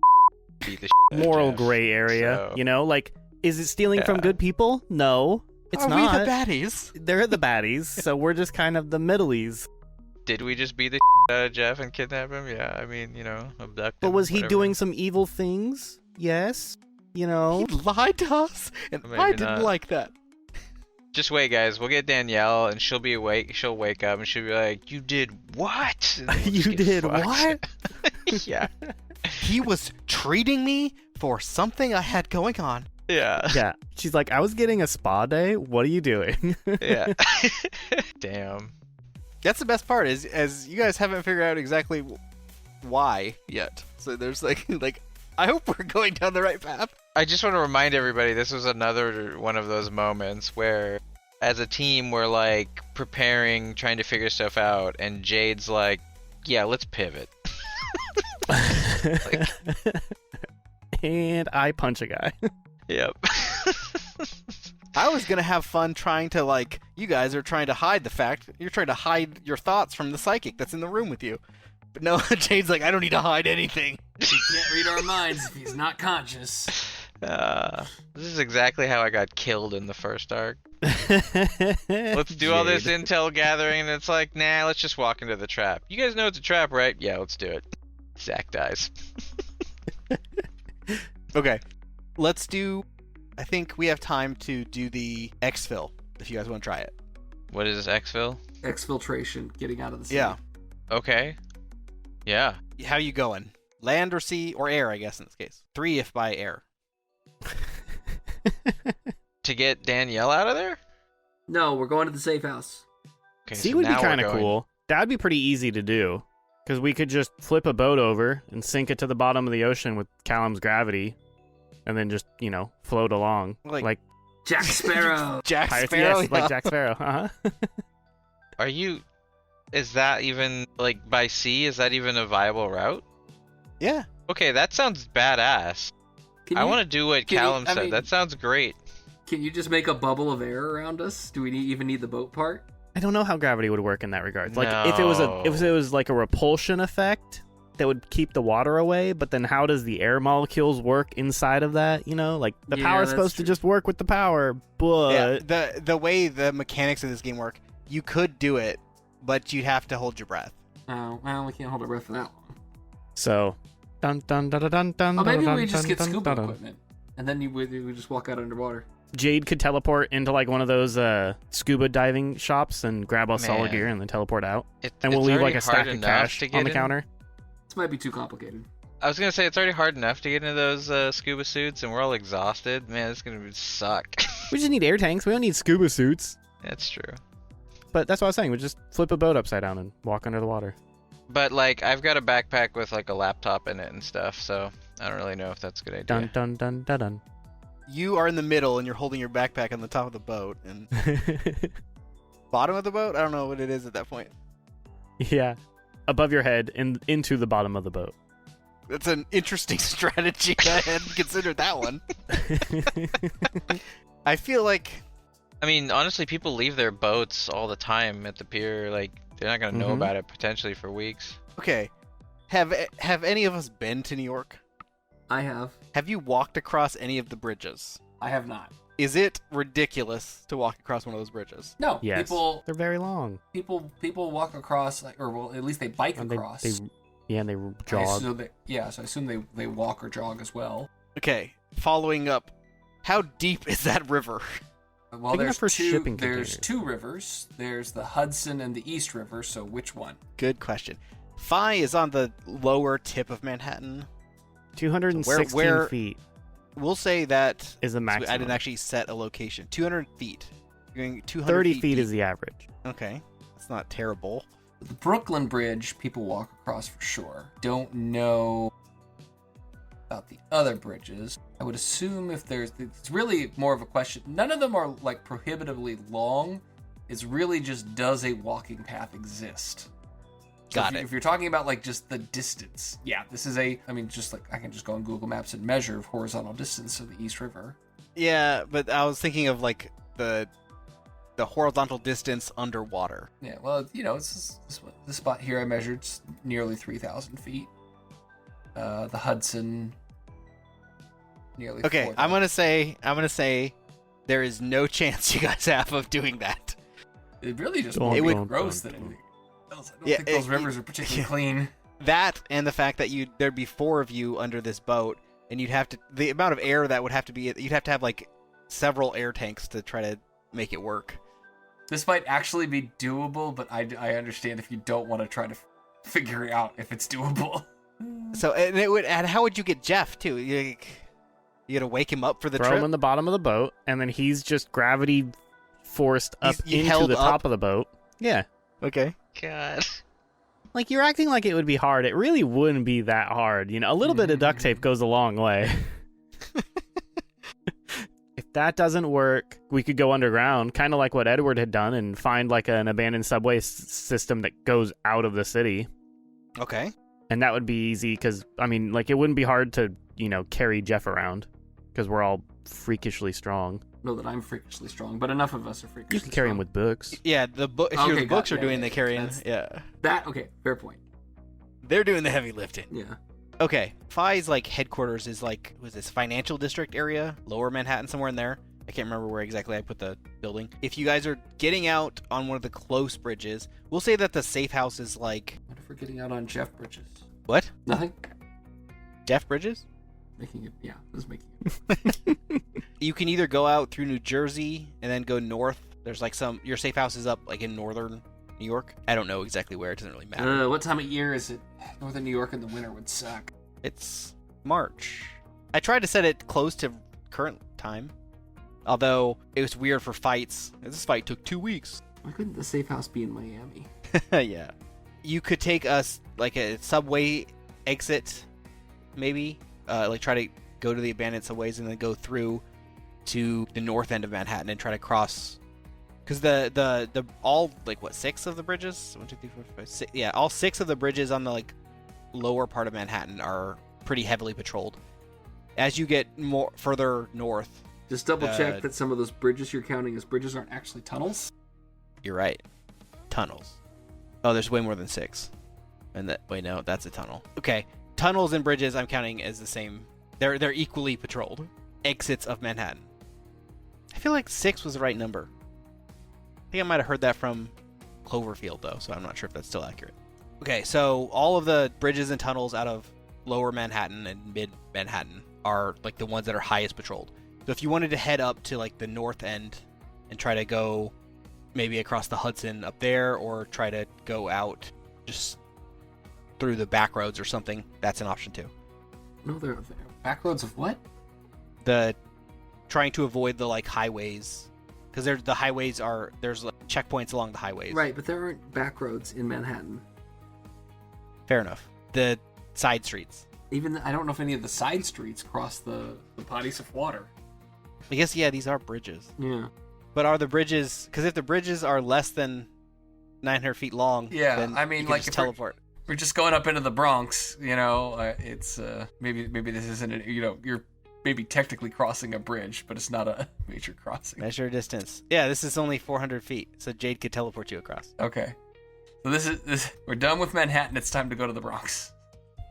beat the out of Moral Geoff, gray area, so- like, is it stealing from Yeah. good people? No, it's Are not. we the baddies? They're the baddies, so we're just kind of the middleies. Did we just beat the out of Geoff and kidnap him? Yeah, abduct him. But was he whatever. doing some evil things? Yes. He lied to us, and Maybe I didn't not. like that. Just wait, guys. We'll get Danielle, and she'll be awake. She'll wake up, and she'll be like, "You did what? And then we'll You just get did fucked. what? Yeah. He was treating me for something I had going on. Yeah. Yeah. She's like, I was getting a spa day. What are you doing? Yeah. Damn. That's the best part is you guys haven't figured out exactly why yet. So there's like I hope we're going down the right path. I just want to remind everybody this was another one of those moments where as a team we're like preparing, trying to figure stuff out, and Jade's like, yeah, let's pivot. And I punch a guy. Yep. I was gonna have fun trying to you guys are trying to hide the fact you're trying to hide your thoughts from the psychic that's in the room with you. But no, Jade's like, I don't need to hide anything. He can't read our minds if he's not conscious. This is exactly how I got killed in the first arc. Let's do all this Jade. intel gathering, and it's like, nah, let's just walk into the trap. You guys know it's a trap, right? Yeah, let's do it. Zach dies. Okay. Let's do I think we have time to do the exfil if you guys want to try it. What is this, exfil? Exfiltration, getting out of the city. Yeah. Okay. Yeah. How you going? Land or sea or air, I guess, in this case. 3 if by air. To get Danielle out of there? No, we're going to the safe house. Okay, Sea so would be now we're kind of going- cool. That'd be pretty easy to do. Because we could just flip a boat over and sink it to the bottom of the ocean with Callum's gravity. And then just, float along. Like Jack Sparrow. Jack Pirates, Sparrow. yes, like Jack Sparrow. Uh-huh. Are you... Is that even, like, by sea, is that even a viable route? Yeah. Okay, that sounds badass. I want to do what Callum said. That sounds great. Can you just make a bubble of air around us? Do we even need the boat part? I don't know how gravity would work in that regard. Like if it was like a repulsion effect that would keep the water away, but then how does the air molecules work inside of that? Like the power's supposed to just work with the power, but the way the mechanics of this game work, you could do it, but you'd have to hold your breath. Oh, well, we can't hold our breath for that long. So, dun dun dun dun dun. Oh, maybe dun, we just dun, get dun, scuba dun. equipment, and then we just walk out underwater. Jade could teleport into like one of those scuba diving shops and grab us all our Man. gear and then teleport out. And It's we'll leave like already a stack hard of enough cash to on get the in. counter. This might be too complicated. I was gonna say it's already hard enough to get into those scuba suits, and we're all exhausted. Man, it's gonna suck. We just need air tanks. We don't need scuba suits. That's true. But that's what I was saying. We just flip a boat upside down and walk under the water. But like, I've got a backpack with like a laptop in it and stuff, so I don't really know if that's a good idea. Dun dun dun dun dun. You are in the middle and you're holding your backpack on the top of the boat, and bottom of the boat? I don't know what it is at that point. Yeah, above your head and into the bottom of the boat. That's an interesting strategy. I hadn't considered that one. I feel like I mean, honestly, people leave their boats all the time at the pier. Like, they're not gonna know Mhm. about it potentially for weeks. okay. Have any of us been to New York? I have. Have you walked across any of the bridges? I have not. Is it ridiculous to walk across one of those bridges? No. Yes, they're very long. People walk across, or well, at least they bike And across. they I jog. assume so I assume they walk or jog as well. Okay, following up, how deep is that river? Well, Big enough for shipping there's containers. 2 rivers. There's the Hudson and the East River. So which one? Good question. Phi is on the lower tip of Manhattan. 216 where- feet We'll say that is the maximum. I didn't actually set a location. 200 feet. You're going 200 30 feet feet deep. is the average. Okay, that's not terrible. The Brooklyn Bridge, people walk across for sure. Don't know about the other bridges. I would assume it's really more of a question. None of them are like prohibitively long. It's really just, does a walking path exist? So Got if it. If you're talking about like just the distance, yeah, this is just like I can just go on Google Maps and measure horizontal distance of the East River. Yeah, but I was thinking of like the horizontal distance underwater. Yeah, well, it's this spot here I measured nearly 3,000 feet. The Hudson, nearly. Okay, 4,000. I'm gonna say there is no chance you guys have of doing that. It really just Dun, it would dun, gross dun, that dun. anything else. I don't Yeah, think those rivers are particularly clean. That and the fact that there'd be 4 of you under this boat, and the amount of air that would have to be, you'd have to have like several air tanks to try to make it work. This might actually be doable, but I understand if you don't want to try to figure out if it's doable. So and how would you get Geoff too? You gotta wake him up for the Throw trip. him in the bottom of the boat, and then he's just gravity forced up You into held the up? top of the boat. Yeah. Okay. God. Like, you're acting like it would be hard. It really wouldn't be that hard. A little bit of duct tape goes a long way. If that doesn't work, we could go underground, kind of like what Edward had done, and find like an abandoned subway system that goes out of the city. Okay. And that would be easy because, it wouldn't be hard to, carry Geoff around because we're all freakishly strong. Know that I'm freakishly strong, but enough of us are freakishly You can carry him strong. with books. Yeah, the book. If Okay, the books got- are yeah, doing yeah, the carrying, that's- yeah, That, okay, fair point. they're doing the heavy lifting. Yeah. Okay, Phi's like headquarters is like, was this financial district area, Lower Manhattan, somewhere in there. I can't remember where exactly I put the building. If you guys are getting out on one of the close bridges, we'll say that the safe house is like What if we're getting out on Geoff Bridges? what? Nothing? Jeff Bridges? Making it, yeah, just making it. You can either go out through New Jersey and then go north. There's like your safe house is up like in northern New York. I don't know exactly where. It doesn't really matter. What time of year is it? Northern New York in the winter would suck. It's March. I tried to set it close to current time, although it was weird for fights. This fight took 2 weeks. Why couldn't the safe house be in Miami? Yeah. You could take us like a subway exit, maybe. Like try to go to the abandoned subways and then go through to the north end of Manhattan and try to cross. Because the all like what 6 of the bridges? 1, 2, 3, 4, 5, 6. Yeah, all 6 of the bridges on the like lower part of Manhattan are pretty heavily patrolled. As you get more further north, Just double check that some of those bridges you're counting as bridges aren't actually tunnels. you're right. Tunnels. Oh, there's way more than 6. And that wait, no, that's a tunnel. Okay, tunnels and bridges I'm counting as the same. They're equally patrolled. Exits of Manhattan. I feel like 6 was the right number. I think I might have heard that from Cloverfield though, so I'm not sure if that's still accurate. Okay, so all of the bridges and tunnels out of lower Manhattan and mid Manhattan are like the ones that are highest patrolled. So if you wanted to head up to like the north end and try to go maybe across the Hudson up there, or try to go out just through the back roads or something, that's an option too. No, they're back roads of what? The trying to avoid the like highways, because the highways are there's like checkpoints along the highways. Right, but there aren't back roads in Manhattan. Fair enough. The side streets. Even I don't know if any of the side streets cross the bodies of water. I guess yeah, these are bridges. Yeah. But are the bridges? Because if the bridges are less than 900 feet long, Yeah, then I mean, you can like just if we're- teleport. We're just going up into the Bronx, you know. It's maybe this isn't you're maybe technically crossing a bridge, but it's not a major crossing. Measure distance. Yeah, this is only 400 feet, so Jade could teleport you across. Okay, so this we're done with Manhattan. It's time to go to the Bronx.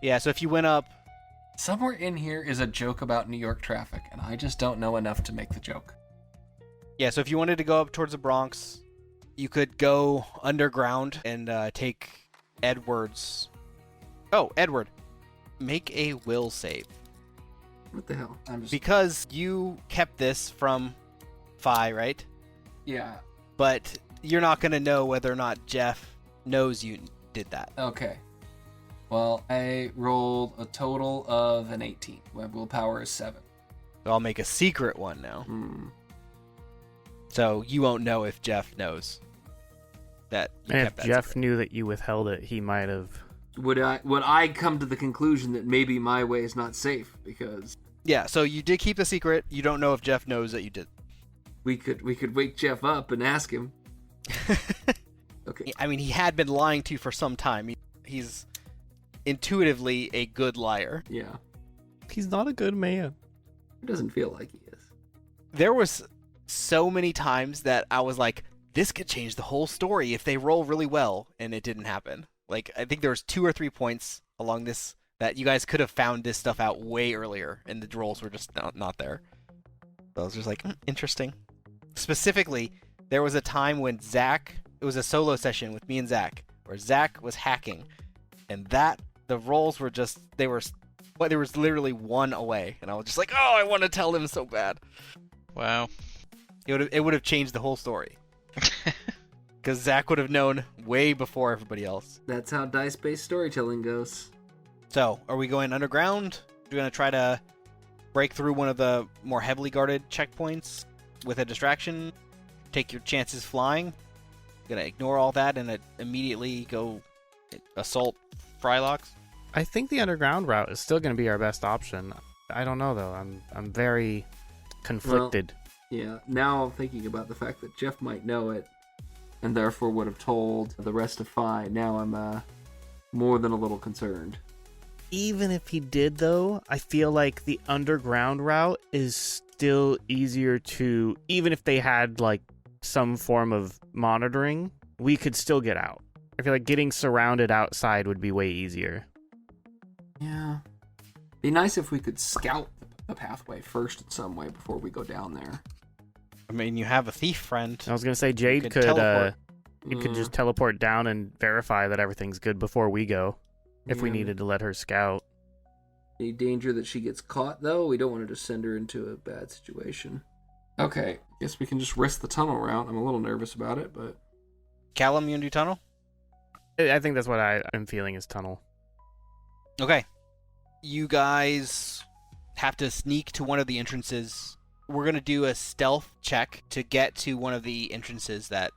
Yeah, so if you went up, Somewhere in here is a joke about New York traffic, and I just don't know enough to make the joke. yeah, so if you wanted to go up towards the Bronx, you could go underground and take Edward's. Oh, Edward, make a will save. What the hell? I'm just Because you kept this from Phi, right? yeah. But you're not going to know whether or not Geoff knows you did that. Okay. Well, I rolled a total of an 18. My willpower is 7. So I'll make a secret one now. So you won't know if Geoff knows that you And kept if that Geoff secret. knew that you withheld it, he might have. Would I come to the conclusion that maybe my way is not safe because Yeah, so you did keep the secret. You don't know if Geoff knows that you did. we could wake Geoff up and ask him. Okay. I mean, he had been lying to you for some time. He's intuitively a good liar. Yeah. He's not a good man. It doesn't feel like he is. There was so many times that I was like, this could change the whole story if they roll really well, and it didn't happen. Like, I think there was 2 or 3 points along this that you guys could have found this stuff out way earlier, and the rolls were just not there. So I was just like, interesting. Specifically, there was a time when Zach, it was a solo session with me and Zach, where Zach was hacking, and the rolls were just, there was literally 1 away, and I was just like, oh, I want to tell him so bad. Wow. It would have changed the whole story. Because Zach would have known way before everybody else. That's how dice-based storytelling goes. So, are we going underground? We're going to try to break through one of the more heavily guarded checkpoints with a distraction? Take your chances flying? Gonna ignore all that and immediately go assault Frylocks? I think the underground route is still going to be our best option. I don't know though. I'm very conflicted. Yeah, now I'm thinking about the fact that Geoff might know it, and therefore would have told the rest of Phi. Now I'm more than a little concerned. Even if he did though, I feel like the underground route is still easier to, even if they had like some form of monitoring, we could still get out. I feel like getting surrounded outside would be way easier. Yeah. Be nice if we could scout the pathway first in some way before we go down there. I mean, you have a thief friend. I was gonna say Jade could could teleport. just teleport down and verify that everything's good before we go. If we Yeah. needed to let her scout. Any danger that she gets caught, though? We don't want to just send her into a bad situation. Okay, guess we can just risk the tunnel route. I'm a little nervous about it, but... Callum, you gonna do tunnel? I think that's what I'm feeling is tunnel. Okay. You guys have to sneak to one of the entrances. We're going to do a stealth check to get to one of the entrances that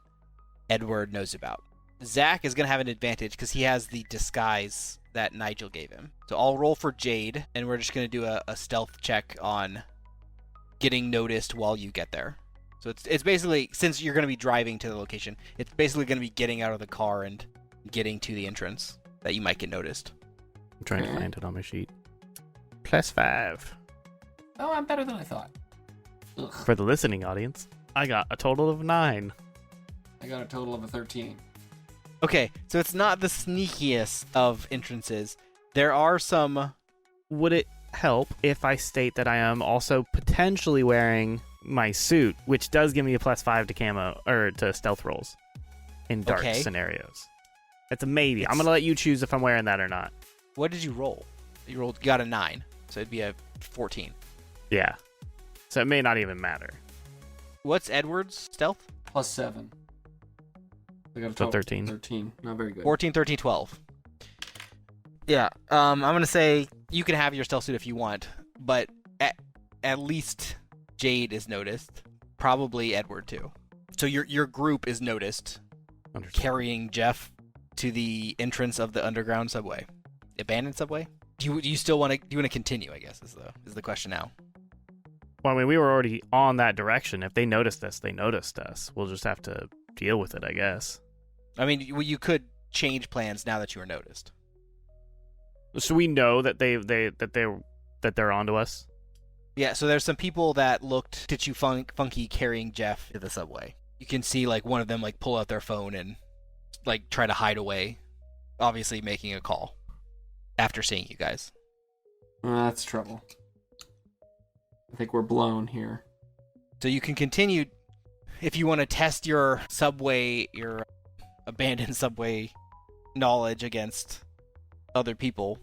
Edward knows about. Zach is going to have an advantage because he has the disguise that Nigel gave him. So I'll roll for Jade, and we're just going to do a stealth check on getting noticed while you get there. So it's basically, since you're going to be driving to the location, it's basically going to be getting out of the car and getting to the entrance that you might get noticed. I'm trying to find it on my sheet. +5. Oh, I'm better than I thought. Ugh. For the listening audience, I got a total of 9. I got a total of a 13. Okay, so it's not the sneakiest of entrances. There are some... Would it help if I state that I am also potentially wearing my suit, which does give me a +5 to camo or to stealth rolls in dark scenarios? It's a maybe. I'm gonna let you choose if I'm wearing that or not. What did you roll? You got a 9, so it'd be a 14. Yeah. So it may not even matter. What's Edward's stealth? +7. I got a So total 13. 13. Not very good. 14, 13, 12. Yeah, I'm gonna say you can have your stealth suit if you want, but at least Jade is noticed. Probably Edward too. So your group is noticed carrying Geoff to the entrance of the underground subway, abandoned subway. Do you still want to continue? I guess is the question now. Well, I mean, we were already on that direction. If they noticed us, they noticed us. We'll just have to deal with it, I guess. I mean, you could change plans now that you were noticed. So we know that they're onto us. Yeah, so there's some people that looked at you funky carrying Geoff to the subway. You can see like one of them like pull out their phone and like try to hide away, obviously making a call after seeing you guys. That's trouble. I think we're blown here. So you can continue if you want to test your abandoned subway knowledge against other people.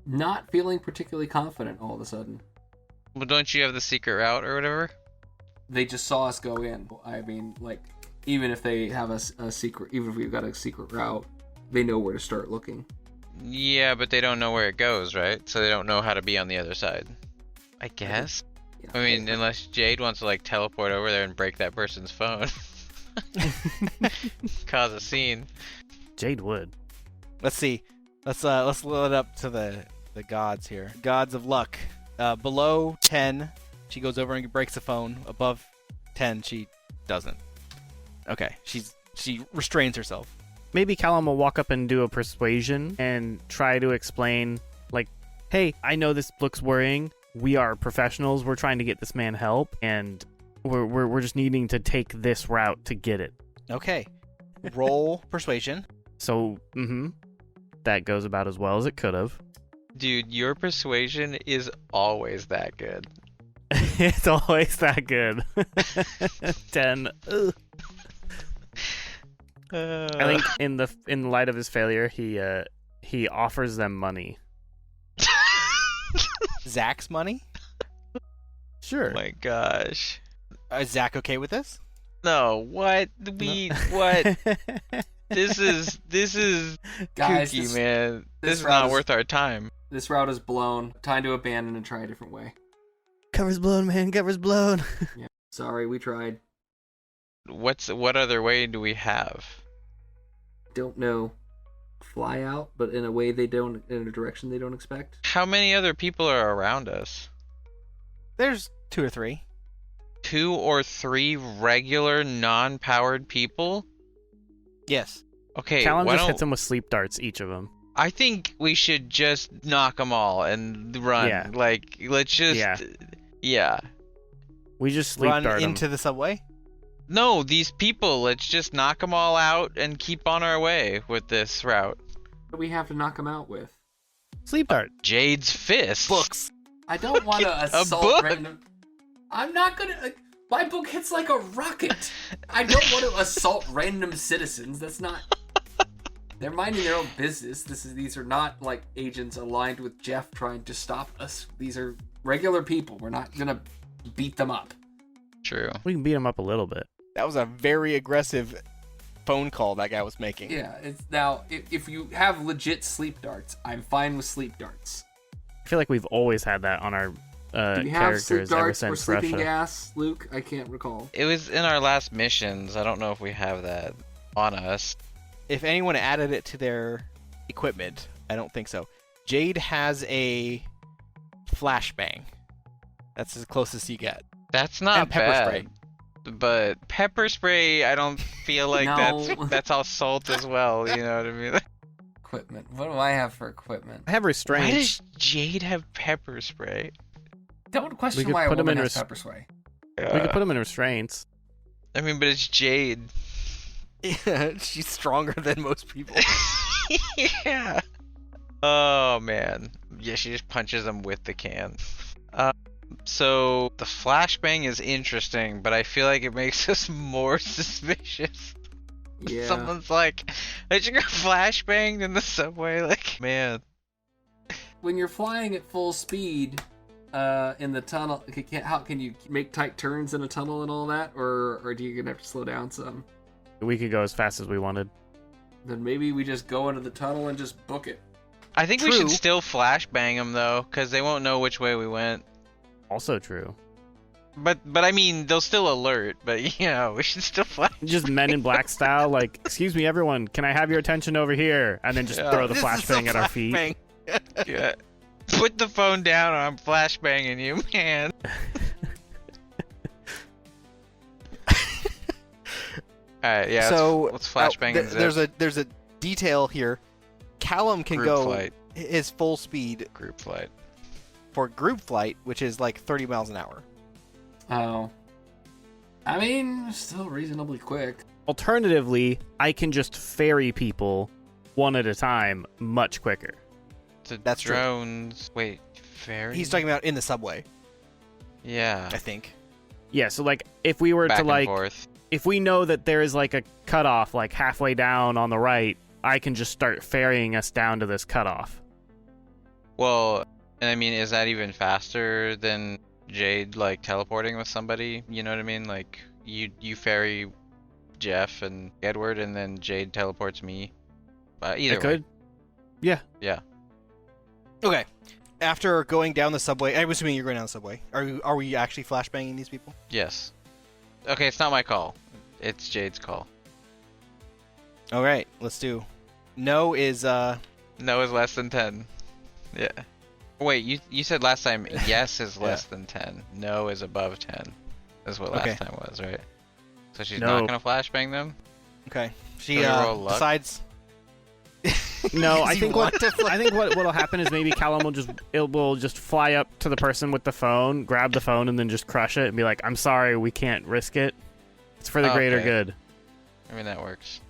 Not feeling particularly confident all of a sudden. Well, don't you have the secret route or whatever? They just saw us go in. I mean, like, even if they have a secret, even if we've got a secret route, they know where to start looking. Yeah, but they don't know where it goes, right? So they don't know how to be on the other side. I guess. Yeah. I mean, unless Jade wants to like teleport over there and break that person's phone. Cause a scene. Jade would. Let's see. Let's load it up to the gods here. Gods of luck. Below 10, she goes over and breaks the phone. Above 10, she doesn't. Okay, she restrains herself. Maybe Callum will walk up and do a persuasion and try to explain, like, hey, I know this looks worrying. We are professionals. We're trying to get this man help, and we're just needing to take this route to get it. Okay. Roll persuasion. So, that goes about as well as it could have. Dude, your persuasion is always that good. It's always that good. 10. Ugh. I think in light of his failure, he offers them money. Zach's money? Oh my gosh. Is Zach okay with this? No, what? What? This is Guys, kooky, man. This is route not worth our time. This route is blown. Time to abandon and try a different way. Cover's blown, man. Cover's blown. Yeah. Sorry, we tried. What other way do we have? Don't know. Fly out, but in a direction they don't expect. How many other people are around us? There's 2 or 3. 2 or 3 regular non-powered people? Yes. Okay, Callum just hits them with sleep darts, each of them. I think we should just knock them all and run. Yeah. Like, let's just... Yeah. We just sleep dart Run them. into the subway? No, these people, let's just knock them all out and keep on our way with this route. What do we have to knock them out with? Sleep dart. Jade's fist. Books. I don't want to assault book? random... I'm not gonna... my book hits like a rocket. I don't want to assault random citizens. That's not... They're minding their own business. These are not like agents aligned with Geoff trying to stop us. These are regular people. We're not gonna beat them up. True. We can beat them up a little bit. That was a very aggressive phone call that guy was making. Yeah, it's now if you have legit sleep darts, I'm fine with sleep darts. I feel like we've always had that on our Do we have sleep characters ever darts or since sleeping Russia. gas, Luke? I can't recall. It was in our last missions. I don't know if we have that on us. If anyone added it to their equipment, I don't think so. Jade has a flashbang. That's as close as you get. That's not And pepper bad. spray. But pepper spray, I don't feel like No. that's assault as well. You know what I mean? Equipment. What do I have for equipment? I have Why restraints. does Jade have pepper spray? Don't question could why a put 'em woman in has res- pepper spray. We could put them in restraints. I mean, but it's Jade. She's stronger than most people. Yeah. Oh man. Yeah, she just punches them with the can. So the flashbang is interesting, but I feel like it makes us more suspicious. Yeah. Someone's like, "I just got flashbanged in the subway." Like, man. When you're flying at full speed in the tunnel, how can you make tight turns in a tunnel and all that, or do you gonna have to slow down some? We could go as fast as we wanted. Then maybe we just go into the tunnel and just book it. I think we True. should still flashbang them though, because they won't know which way we went. Also true. But I mean, they'll still alert. But you know, we should still flash. Just Men in Black style, like, excuse me, everyone, can I have your attention over here? And then just Yeah. throw the This is a flashbang at our feet. flashbang. Yeah. Put the phone down, or I'm flashbanging you, man. Alright, yeah. So let's flashbang and zip. there's a detail here. Callum can Group go flight. his full speed Group flight. for group flight, which is like 30 miles an hour. Oh. I mean, still reasonably quick. Alternatively, I can just ferry people one at a time much quicker. The That's true. drones. Wait, ferry? He's talking about in the subway, Yeah. I think. Yeah, so like if we were Back to and like forth. if we know that there is like a cutoff like halfway down on the right, I can just start ferrying us down to this cutoff. Well, and I mean, is that even faster than Jade like teleporting with somebody? You know what I mean? Like you ferry Geoff and Edward, and then Jade teleports me. Either I could. way. Yeah. Okay. After going down the subway, I'm assuming you're going down the subway. Are we actually flashbanging these people? Yes. Okay, it's not my call. It's Jade's call. All right, let's do. No is No is less than 10. Yeah. Wait, you said last time yes is less than 10. No is above 10. That's what last Okay. time was, right? So she's No. not gonna flashbang them? okay. She Can we roll luck? decides. No, Does I he think want what to flash- I think what'll happen is maybe Callum will just fly up to the person with the phone, grab the phone, and then just crush it and be like, "I'm sorry, we can't risk it. It's for the greater Okay. good." I mean, that works.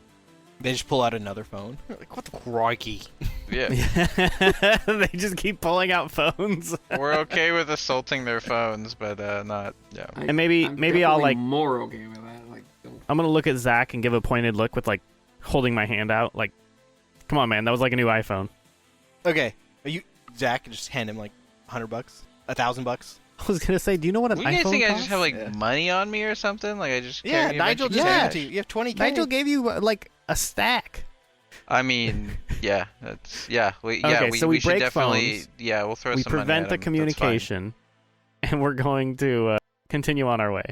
They just pull out another phone. Like, what the crikey? Yeah. They just keep pulling out phones. We're okay with assaulting their phones, but not. Yeah. And maybe I'm I'll definitely like more okay with that. Like, don't- I'm gonna look at Zach and give a pointed look with like holding my hand out, like, "Come on, man, that was like a new iPhone." Okay. Are you Zach? Just hand him like $100, $1,000. I was gonna say, do you know what an What do you iPhone guys think? I costs? just have like Yeah. money on me or something? Like I just Yeah, carry a Nigel bunch of just gave Yeah. it to you. You have 20K. Nigel gave you like a stack. I mean, yeah, that's We Okay, so we should break definitely phones. we'll throw We some money prevent at the 'em. That's fine. communication, and we're going to continue on our way.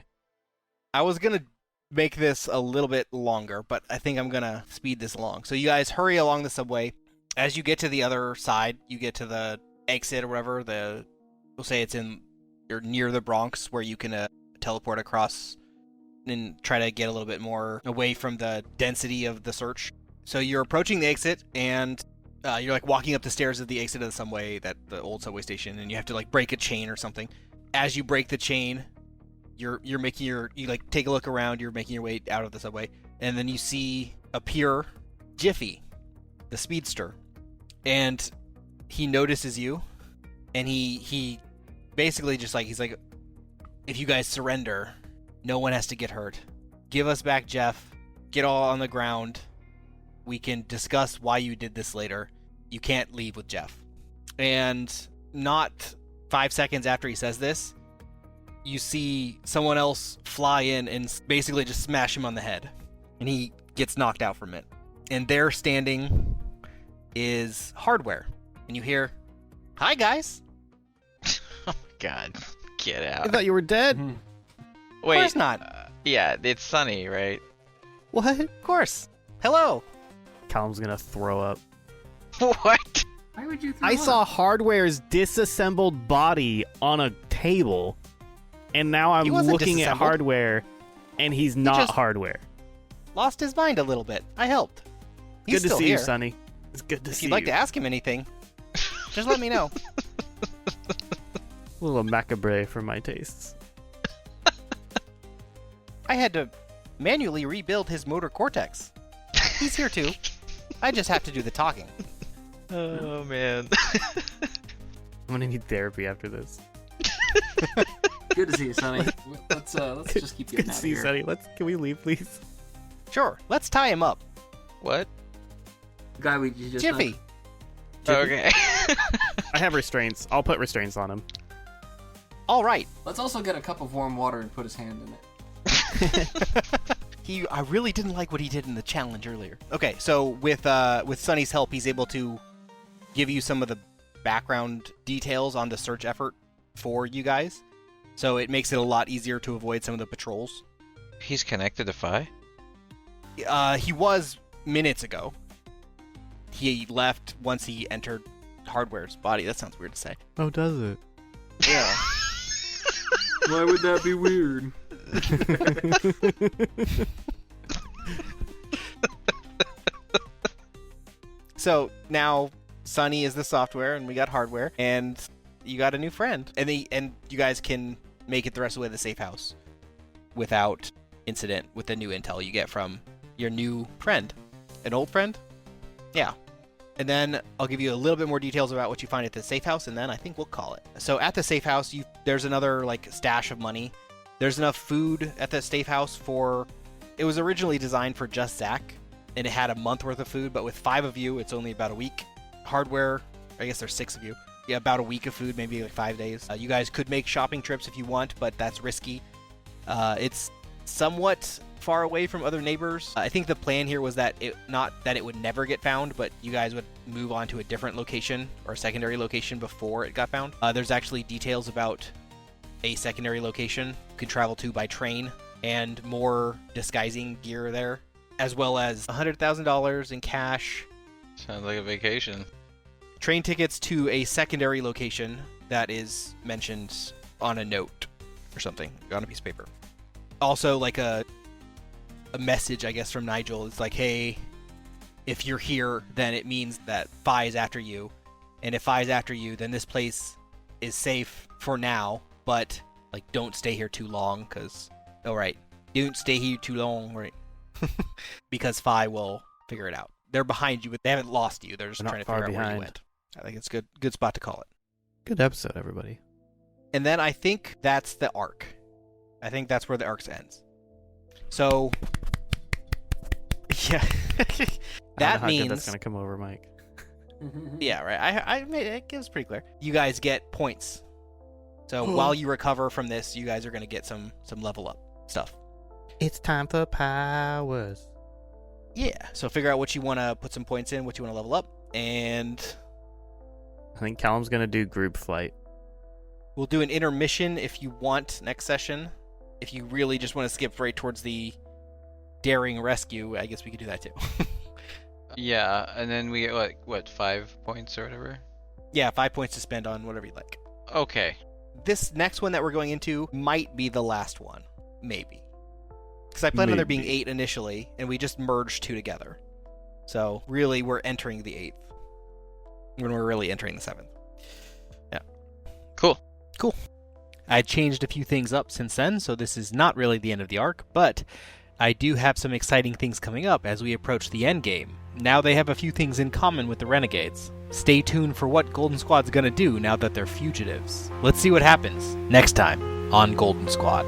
I was gonna make this a little bit longer, but I think I'm gonna speed this along. So you guys hurry along the subway. As you get to the other side, you get to the exit or whatever. We'll say you're near the Bronx, where you can teleport across and try to get a little bit more away from the density of the search. So you're approaching the exit, and you're like walking up the stairs of the exit of the subway, the old subway station, and you have to like break a chain or something. As you break the chain, you like take a look around. You're making your way out of the subway, and then you see appear Jiffy, the speedster, and he notices you, and he basically just like he's like, if you guys surrender, no one has to get hurt. Give us back Geoff. Get all on the ground. We can discuss why you did this later. You can't leave with Geoff. And not 5 seconds after he says this, you see someone else fly in and basically just smash him on the head. And he gets knocked out from it. And there standing is Hardware. And you hear, "Hi, guys. God, get I out. thought you were dead. Mhm. Wait, Of course not. Yeah, it's Sunny, right? What? Of course. Hello. Callum's gonna throw up. What? Why would you throw I up? saw Hardware's disassembled body on a table, and now I'm He wasn't looking at disassembled. Hardware, and he's not just- Hardware. Lost his mind a little bit. I helped. He's Good to still see here. you, Sonny. It's good to If see you'd like you. to ask him anything, just let me know. A little macabre for my tastes. I had to manually rebuild his motor cortex. He's here too. I just have to do the talking. Oh man. I'm gonna need therapy after this. Good to see you, Sonny. Let's just keep Good getting to out of see you, here. Sonny. Can we leave, please? Sure, let's tie him up. What? The guy we just Jiffy. Okay. I have restraints. I'll put restraints on him. All right. Let's also get a cup of warm water and put his hand in it. I really didn't like what he did in the challenge earlier. Okay, so with Sonny's help, he's able to give you some of the background details on the search effort for you guys. So it makes it a lot easier to avoid some of the patrols. He's connected to Phi? He was minutes ago. He left once he entered Hardware's body. That sounds weird to say. Oh, does it? Yeah. Why would that be weird? So now Sonny is the software, and we got hardware, and you got a new friend, and you guys can make it the rest of the way to the safe house without incident with the new intel you get from your new friend, an old friend. Yeah. And then I'll give you a little bit more details about what you find at the safe house, and then I think we'll call it. So at the safe house, there's another like stash of money. There's enough food at the safe house for. It was originally designed for just Zach, and it had a month worth of food, but with 5 of you, it's only about a week. Hardware, I guess there's 6 of you. Yeah, about a week of food, maybe like 5 days. You guys could make shopping trips if you want, but that's risky. It's somewhat far away from other neighbors. I think the plan here was that it would never get found, but you guys would move on to a different location or a secondary location before it got found. There's actually details about a secondary location you can travel to by train and more disguising gear there, as well as $100,000 in cash, Sounds like a vacation. train tickets to a secondary location that is mentioned on a note or something on a piece of paper. Also, like a message, I guess, from Nigel. It's like, hey, if you're here, then it means that Phi is after you. And if Phi is after you, then this place is safe for now, but like, don't stay here too long, because, all right, don't stay here too long, right? Because Phi will figure it out. They're behind you, but they haven't lost you. They're just They're not trying to far figure out where you behind. went. I think it's good spot to call it. Good episode, everybody. And then I think that's the arc. I think that's where the arc ends. So, yeah, I don't know that how good that's means gonna come over, Mike. yeah, right. I made it gives pretty clear. You guys get points. So while you recover from this, you guys are gonna get some level up stuff. It's time for powers. Yeah. So figure out what you want to put some points in, what you want to level up, and I think Callum's gonna do group flight. we'll do an intermission if you want next session. If you really just want to skip right towards the daring rescue, I guess we could do that too. Yeah, and then we get what 5 points or whatever? Yeah, 5 points to spend on whatever you like. Okay. This next one that we're going into might be the last one. Maybe. Because I planned on there being Maybe. 8 initially, and we just merged 2 together. So really, we're entering the 8th. When we're really entering the 7th. Yeah. Cool. I changed a few things up since then, so this is not really the end of the arc, but I do have some exciting things coming up as we approach the end game. Now they have a few things in common with the Renegades. Stay tuned for what Golden Squad's gonna do now that they're fugitives. Let's see what happens next time on Golden Squad.